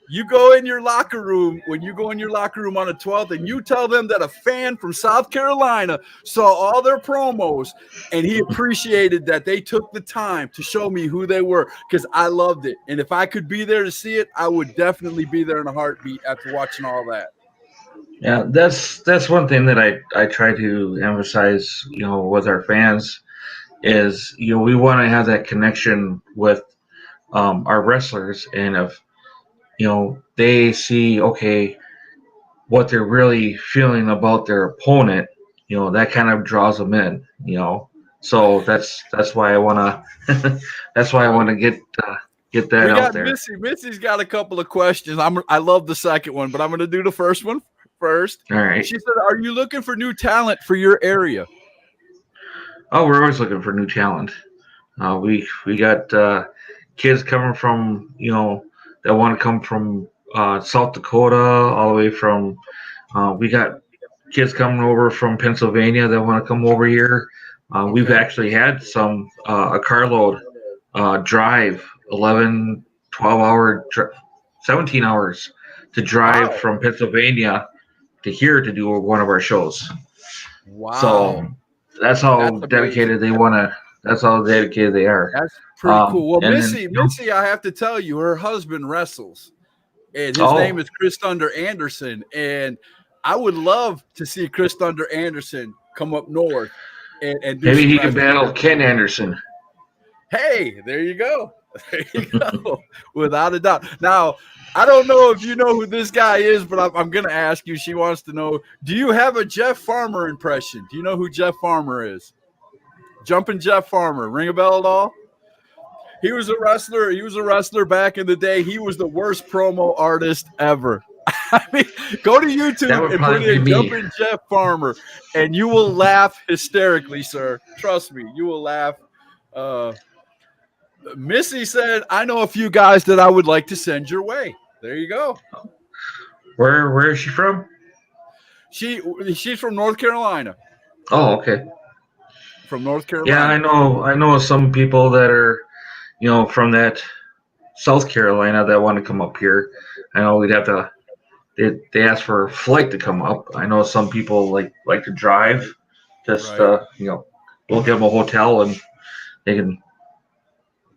You go in your locker room, when you go in your locker room on the 12th, and you tell them that a fan from South Carolina saw all their promos, and he appreciated that they took the time to show me who they were, because I loved it. And if I could be there to see it, I would definitely be there in a heartbeat after watching all that. Yeah, that's one thing that I try to emphasize, with our fans is, we want to have that connection with our wrestlers, and if they see, okay, what they're really feeling about their opponent, that kind of draws them in, So that's why I want to get that out there. Missy's got a couple of questions. I love the second one, but I'm going to do the first one first. All right. She said, "Are you looking for new talent for your area?" Oh, we're always looking for new talent. We got kids coming from that want to come from South Dakota, all the way from. We got kids coming over from Pennsylvania that want to come over here. We've actually had some a carload drive 11, 12-hour, 17 hours to drive from Pennsylvania to here to do one of our shows. Wow! So that's how dedicated they want to. That's how dedicated they are. That's pretty cool. Well, Missy, I have to tell you, her husband wrestles, and his name is Chris Thunder Anderson. And I would love to see Chris Thunder Anderson come up north and do maybe he can battle Ken Anderson. Hey, there you go. There you go. Without a doubt. Now, I don't know if you know who this guy is, but I'm going to ask you. She wants to know, do you have a Jeff Farmer impression? Do you know who Jeff Farmer is? Jumping Jeff Farmer. Ring a bell at all? He was a wrestler. He was a wrestler back in the day. He was the worst promo artist ever. I mean, go to YouTube and put in Jumping Jeff Farmer, and you will laugh hysterically, sir. Trust me, you will laugh. Missy said, "I know a few guys that I would like to send your way." There you go. Where is she from? She's from North Carolina. Oh, okay. From North Carolina. Yeah, I know some people that are, from that South Carolina that want to come up here. I know we'd have to. They ask for a flight to come up. I know some people like to drive. Just right. We'll give them a hotel and they can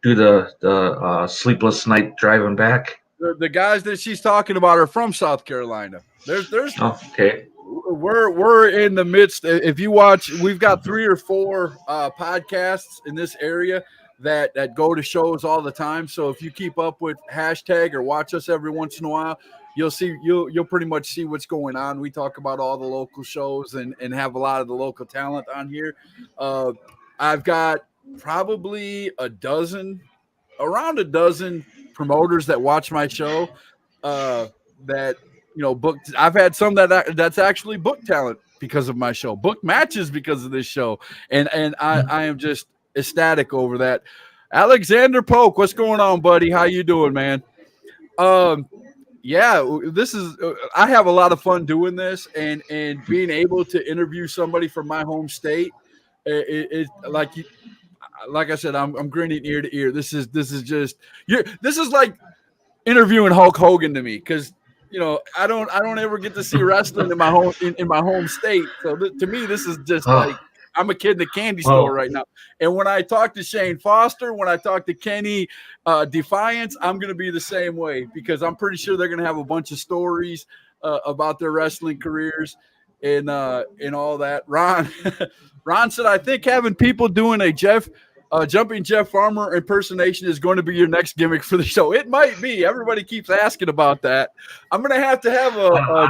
do the sleepless night driving back. The guys that she's talking about are from South Carolina. There's okay. We're in the midst. If you watch, we've got 3 or 4 podcasts in this area that go to shows all the time. So if you keep up with hashtag or watch us every once in a while, you'll pretty much see what's going on. We talk about all the local shows and have a lot of the local talent on here. I've got probably a dozen around a dozen promoters that watch my show that booked. I've had some that's actually booked talent because of my show, booked matches because of this show, and I am just ecstatic over that. Alexander Polk, what's going on, buddy? How you doing, man? Yeah, this is. I have a lot of fun doing this, and being able to interview somebody from my home state. It like I said, I'm grinning ear to ear. This is just this is like interviewing Hulk Hogan to me, because I don't ever get to see wrestling in my home state. So to me, this is just like I'm a kid in a candy store right now. And when I talk to Shane Foster, when I talk to Kenny Defiance, I'm going to be the same way, because I'm pretty sure they're going to have a bunch of stories about their wrestling careers and all that. Ron said, I think having people doing a jumping Jeff Farmer impersonation is going to be your next gimmick for the show. It might be. Everybody keeps asking about that. I'm going to have a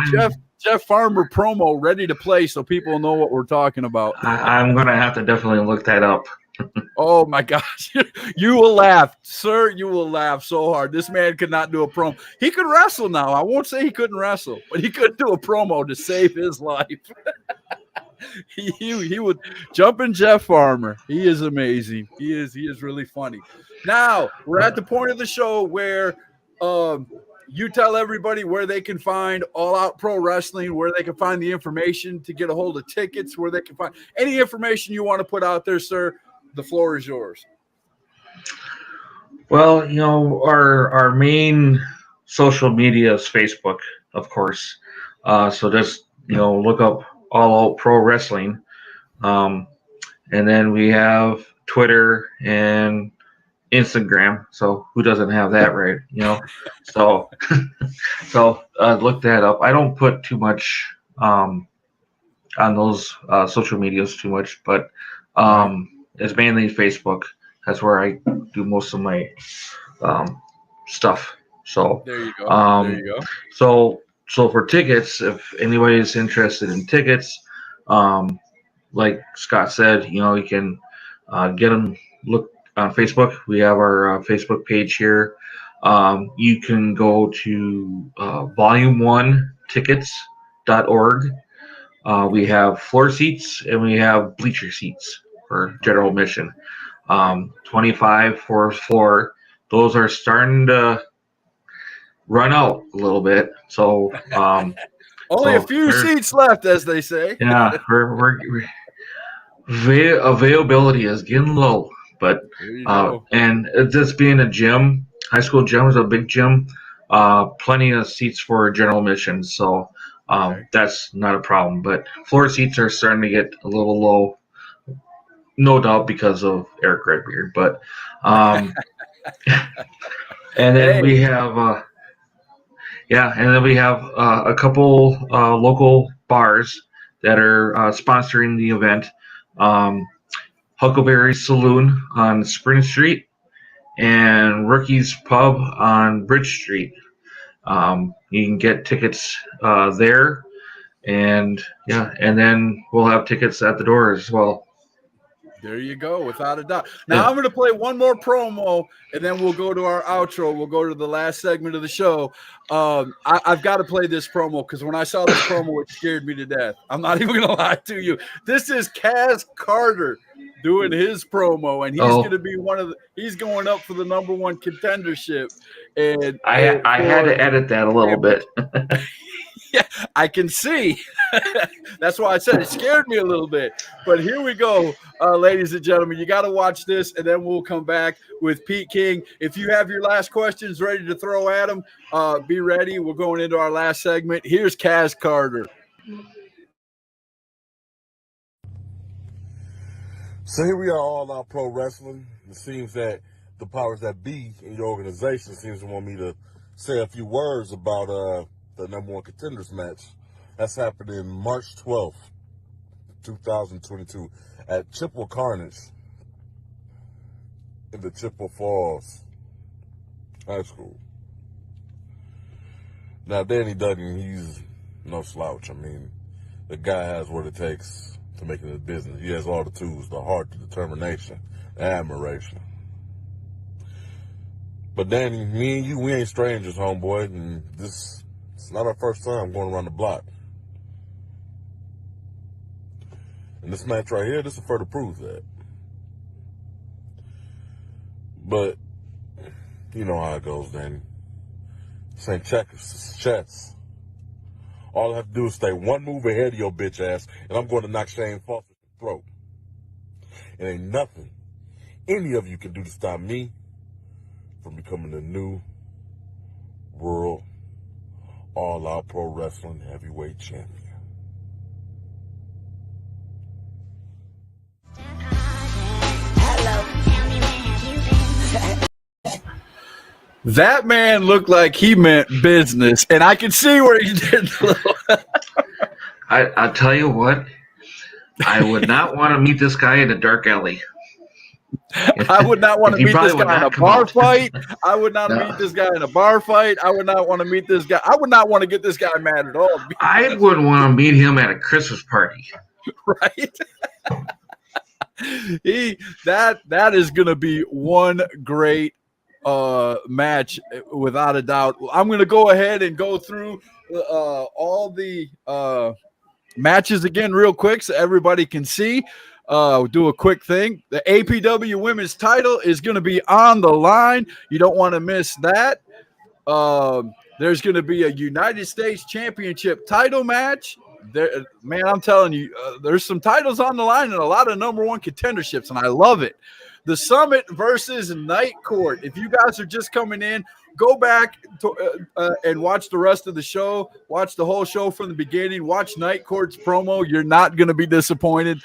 Jeff Farmer promo ready to play so people know what we're talking about. I'm going to have to definitely look that up. Oh, my gosh. You will laugh, sir. You will laugh so hard. This man could not do a promo. He could wrestle now. I won't say he couldn't wrestle, but he couldn't do a promo to save his life. He would jump in Jeff Farmer. He is amazing. He is really funny. Now we're at the point of the show where you tell everybody where they can find All Out Pro Wrestling, where they can find the information to get a hold of tickets, where they can find any information you want to put out there, sir. The floor is yours. Well, our main social media is Facebook, of course. So just look up All Out Pro Wrestling, and then we have Twitter and Instagram. So who doesn't have that, right? So look that up. I don't put too much on those social medias too much, but it's mainly Facebook. That's where I do most of my stuff. So there you go. There you go. So for tickets, if anybody's interested in tickets, like Scott said, you can get them. Look on Facebook. We have our Facebook page here. You can go to volume1tickets.org. We have floor seats and we have bleacher seats for general admission. 25 for floor. Those are starting to run out a little bit. So only a few seats left, as they say. Yeah, availability is getting low, but and this being a gym, high school gym is a big gym. Plenty of seats for general admission, so that's not a problem. But floor seats are starting to get a little low, no doubt because of Eric Redbeard. But and then we have a couple local bars that are sponsoring the event. Huckleberry Saloon on Spring Street and Rookie's Pub on Bridge Street. You can get tickets there, and then we'll have tickets at the door as well. There you go, without a doubt. Now I'm going to play one more promo, and then we'll go to our outro. We'll go to the last segment of the show. I've got to play this promo because when I saw this promo, it scared me to death. I'm not even going to lie to you. This is Kaz Carter doing his promo, and he's going to be he's going up for the #1 contendership. And I had to edit that a little bit. Yeah, I can see. That's why I said it scared me a little bit. But here we go, ladies and gentlemen. You got to watch this, and then we'll come back with Pete King. If you have your last questions ready to throw at him, be ready. We're going into our last segment. Here's Kaz Carter. So here we are, All Out Pro Wrestling. It seems that the powers that be in your organization seems to want me to say a few words about the #1 contenders match. That's happening March 12th, 2022 at Chippewa Carnage in the Chippewa Falls High School. Now, Danny Duggan, he's no slouch. I mean, the guy has what it takes to make it a business. He has all the tools, the heart, the determination, the admiration. But Danny, me and you, we ain't strangers, homeboy, and it's not our first time going around the block. And this match right here, this is further proof that. But you know how it goes, Danny. This ain't checkers, it's chess. All I have to do is stay one move ahead of your bitch ass, and I'm going to knock Shane Foster's throat. It ain't nothing any of you can do to stop me from becoming the new world all-out pro wrestling heavyweight champion. That man looked like he meant business, and I can see where he did. I'll tell you what, I would not want to meet this guy in a dark alley. I would not want to meet this guy in a bar fight. I would not No. meet this guy in a bar fight. I would not want to meet this guy. I would not want to get this guy mad at all. I wouldn't want to meet him at a Christmas party. Right? That is going to be one great match without a doubt. I'm going to go ahead and go through all the matches again real quick so everybody can see. Do a quick thing. The APW women's title is going to be on the line. You don't want to miss that. There's going to be a United States Championship title match. There, man, I'm telling you, there's some titles on the line and a lot of number one contenderships, and I love it. The Summit versus Night Court. If you guys are just coming in, go back to, and watch the rest of the show. Watch the whole show from the beginning. Watch Night Court's promo. You're not going to be disappointed.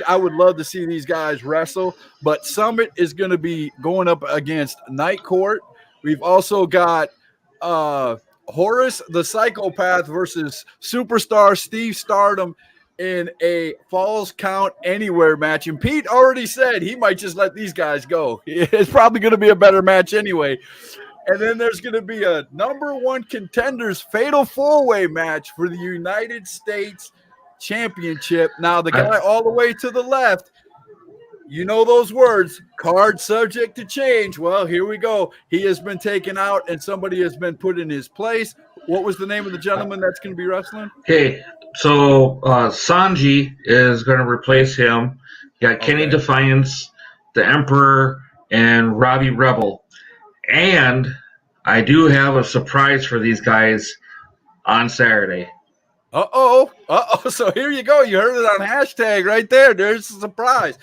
I would love to see these guys wrestle, but Summit is going to be going up against Night Court. We've also got Horace the Psychopath versus Superstar Steve Stardom in a Falls Count Anywhere match. And Pete already said he might just let these guys go. It's probably going to be a better match anyway. And then there's going to be a number one contenders fatal four-way match for the United States Championship. Now, the guy all the way to the left, you know those words, card subject to change. Well, here we go. He has been taken out and somebody has been put in his place. What was the name of the gentleman that's going to be wrestling? Okay, so Sanji is going to replace him. You got Kenny Defiance, the Emperor, and Robbie Rebel. And I do have a surprise for these guys on Saturday. Uh-oh. So here you go. You heard it on hashtag right there. There's a surprise.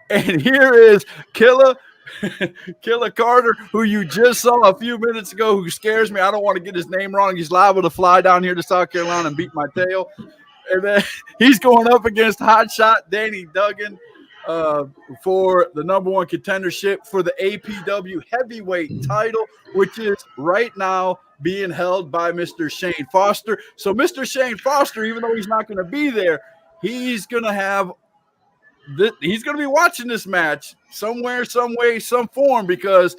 And here is Killa Carter, who you just saw a few minutes ago, who scares me. I don't want to get his name wrong. He's liable to fly down here to South Carolina and beat my tail. And then he's going up against Hotshot Danny Duggan for the number one contendership for the APW heavyweight title, which is right now being held by Mr. Shane Foster. So Mr. Shane Foster, even though he's not going to be there, he's going to be watching this match somewhere, some way, some form, because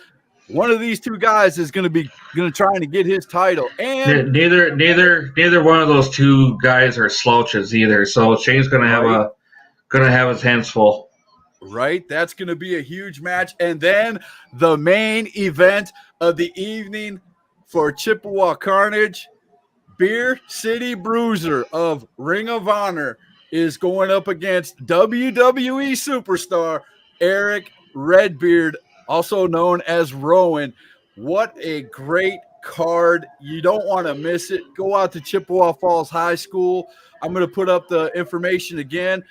one of these two guys is going to try to get his title. And neither one of those two guys are slouches either. So Shane's going to have his hands full. Right, that's going to be a huge match. And then the main event of the evening for Chippewa Carnage, Beer City Bruiser of Ring of Honor is going up against WWE superstar Eric Redbeard, also known as Rowan. What a great card. You don't want to miss it. Go out to Chippewa Falls High School. I'm going to put up the information again.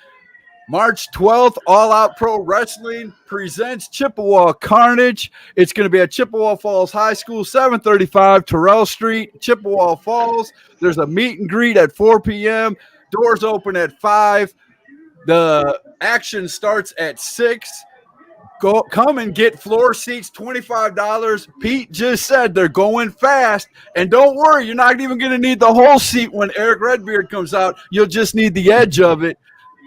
March 12th, All Out Pro Wrestling presents Chippewa Carnage. It's going to be at Chippewa Falls High School, 735 Terrell Street, Chippewa Falls. There's a meet and greet at 4 p.m. Doors open at 5. The action starts at 6. Come and get floor seats, $25. Pete just said they're going fast. And don't worry, you're not even going to need the whole seat when Eric Redbeard comes out. You'll just need the edge of it.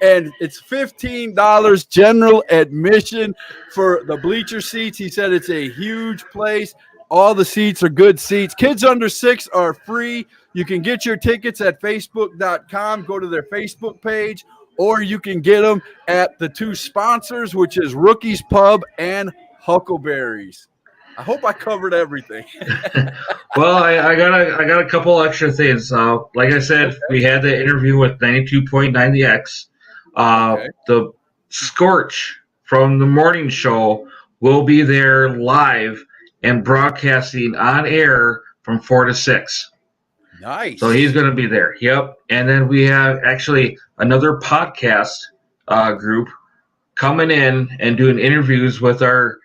And it's $15 general admission for the bleacher seats. He said it's a huge place. All the seats are good seats. Kids under 6 are free. You can get your tickets at facebook.com. Go to their Facebook page, or you can get them at the two sponsors, which is Rookies Pub and Huckleberries. I hope I covered everything. Well, I got a couple extra things. Like I said, we had the interview with 92.9 The X. Okay. The Scorch from the morning show will be there live and broadcasting on air from 4 to 6. Nice. So he's going to be there. Yep. And then we have actually another podcast group coming in and doing interviews with our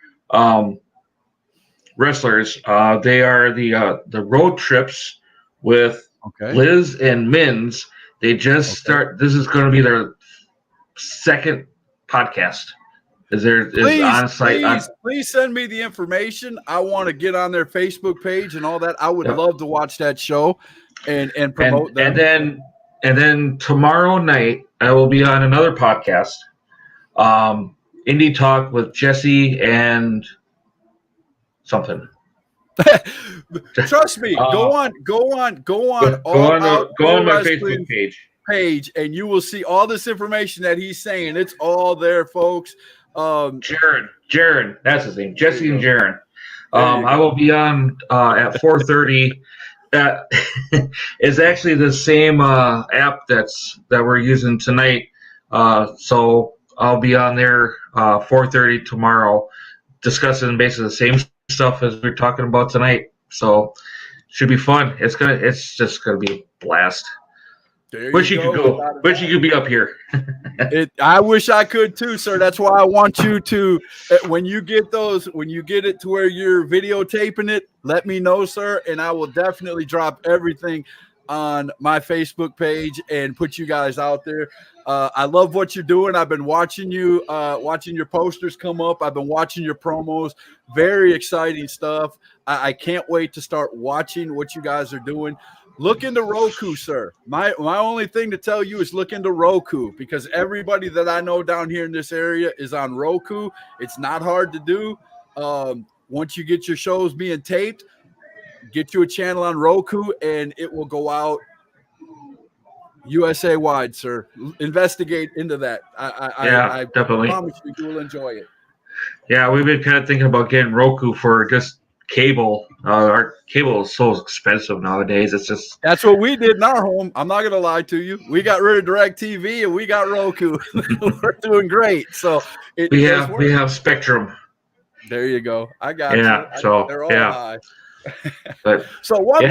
wrestlers. They are the Road Trips with Liz and Mins. They just start. This is going to be their second podcast. Is on site? Please send me the information. I want to get on their Facebook page and all that. I would love to watch that show and promote them. And then tomorrow night I will be on another podcast, Indie Talk with Jesse and something. Trust me. Go on my Facebook page, and you will see all this information that he's saying. It's all there, folks. Jaron, that's his name. Jesse and Jaron. I will be on at 4:30. It's actually the same app that we're using tonight. So I'll be on there 4:30 tomorrow, discussing basically the same stuff as we're talking about tonight. So should be fun. It's just gonna be a blast. Wish you could be up here. I wish I could too, sir. That's why I want you to, when you get it to where you're videotaping it, let me know, sir, and I will definitely drop everything on my Facebook page and put you guys out there. I love what you're doing. I've been watching you, watching your posters come up. I've been watching your promos. Very exciting stuff. I can't wait to start watching what you guys are doing. Look into Roku, sir. My only thing to tell you is look into Roku, because everybody that I know down here in this area is on Roku. It's not hard to do. Once you get your shows being taped, get you a channel on Roku, and it will go out USA wide, sir. Investigate into that. I definitely promise you will enjoy it. Yeah, we've been kind of thinking about getting Roku for just cable. Our cable is so expensive nowadays. That's what we did in our home. I'm not gonna lie to you. We got rid of DirecTV and we got Roku. We're doing great. So we have Spectrum. There you go. I got you. They're all high. But, so one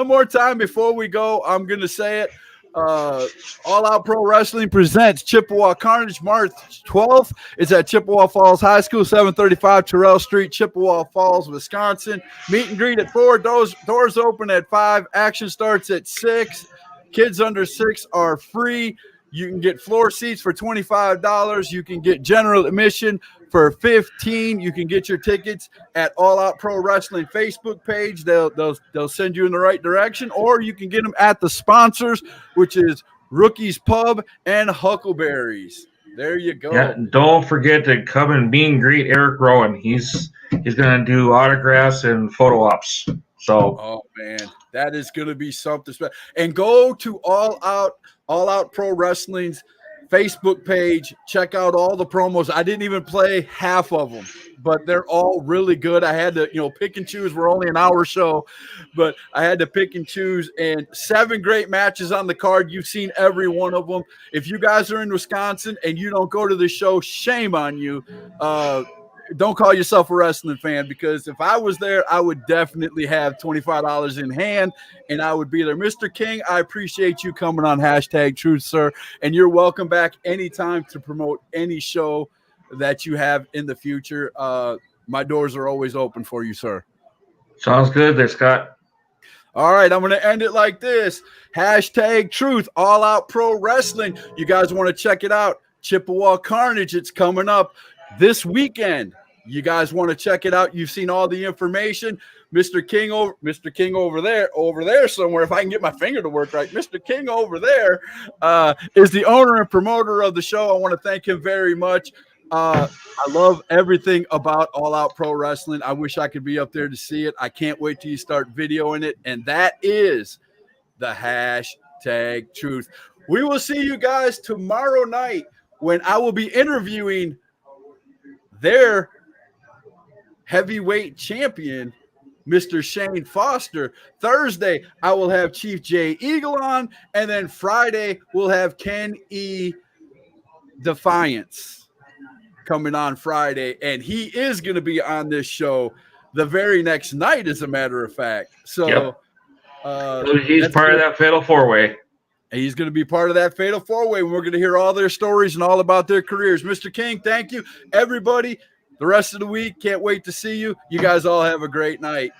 more time before we go, I'm gonna say it. All Out Pro Wrestling presents Chippewa Carnage March 12th. It's at Chippewa Falls High School, 735 Terrell Street, Chippewa Falls, Wisconsin. Meet and greet at 4. Doors open at 5. Action starts at 6. Kids under 6 are free. You can get floor seats for $25. You can get general admission for $15. You can get your tickets at All Out Pro Wrestling Facebook page. They'll send you in the right direction, or you can get them at the sponsors, which is Rookies Pub and Huckleberries. There you go. Yeah, don't forget to come and meet and greet Eric Rowan. He's gonna do autographs and photo ops. So, oh man, that is gonna be something special. And go to All Out Pro Wrestling's Facebook page. Check out all the promos. I didn't even play half of them, but they're all really good. I had to, pick and choose. We're only an hour show, but I had to pick and choose. And 7 great matches on the card. You've seen every one of them. If you guys are in Wisconsin and you don't go to the show, shame on you. Don't call yourself a wrestling fan, because if I was there, I would definitely have $25 in hand and I would be there. Mr. King, I appreciate you coming on #Truth, sir. And you're welcome back anytime to promote any show that you have in the future. My doors are always open for you, sir. Sounds good there, Scott. All right, I'm going to end it like this. #Truth, All Out Pro Wrestling. You guys want to check it out. Chippewa Carnage, it's coming up this weekend. You guys want to check it out. You've seen all the information. Mr. King over there somewhere, if I can get my finger to work right. Mr. King over there is the owner and promoter of the show. I want to thank him very much. I love everything about All Out Pro Wrestling. I wish I could be up there to see it. I can't wait till you start videoing it. And that is the #Truth. We will see you guys tomorrow night when I will be interviewing their heavyweight champion, Mr. Shane Foster. Thursday, I will have Chief Jay Eagle on. And then Friday, we'll have Ken E. Defiance coming on Friday. And he is going to be on this show the very next night, as a matter of fact. So Yep. He's part of that Fatal 4-Way. He's going to be part of that Fatal 4-Way. We're going to hear all their stories and all about their careers. Mr. King, thank you. Everybody, the rest of the week, can't wait to see you. You guys all have a great night.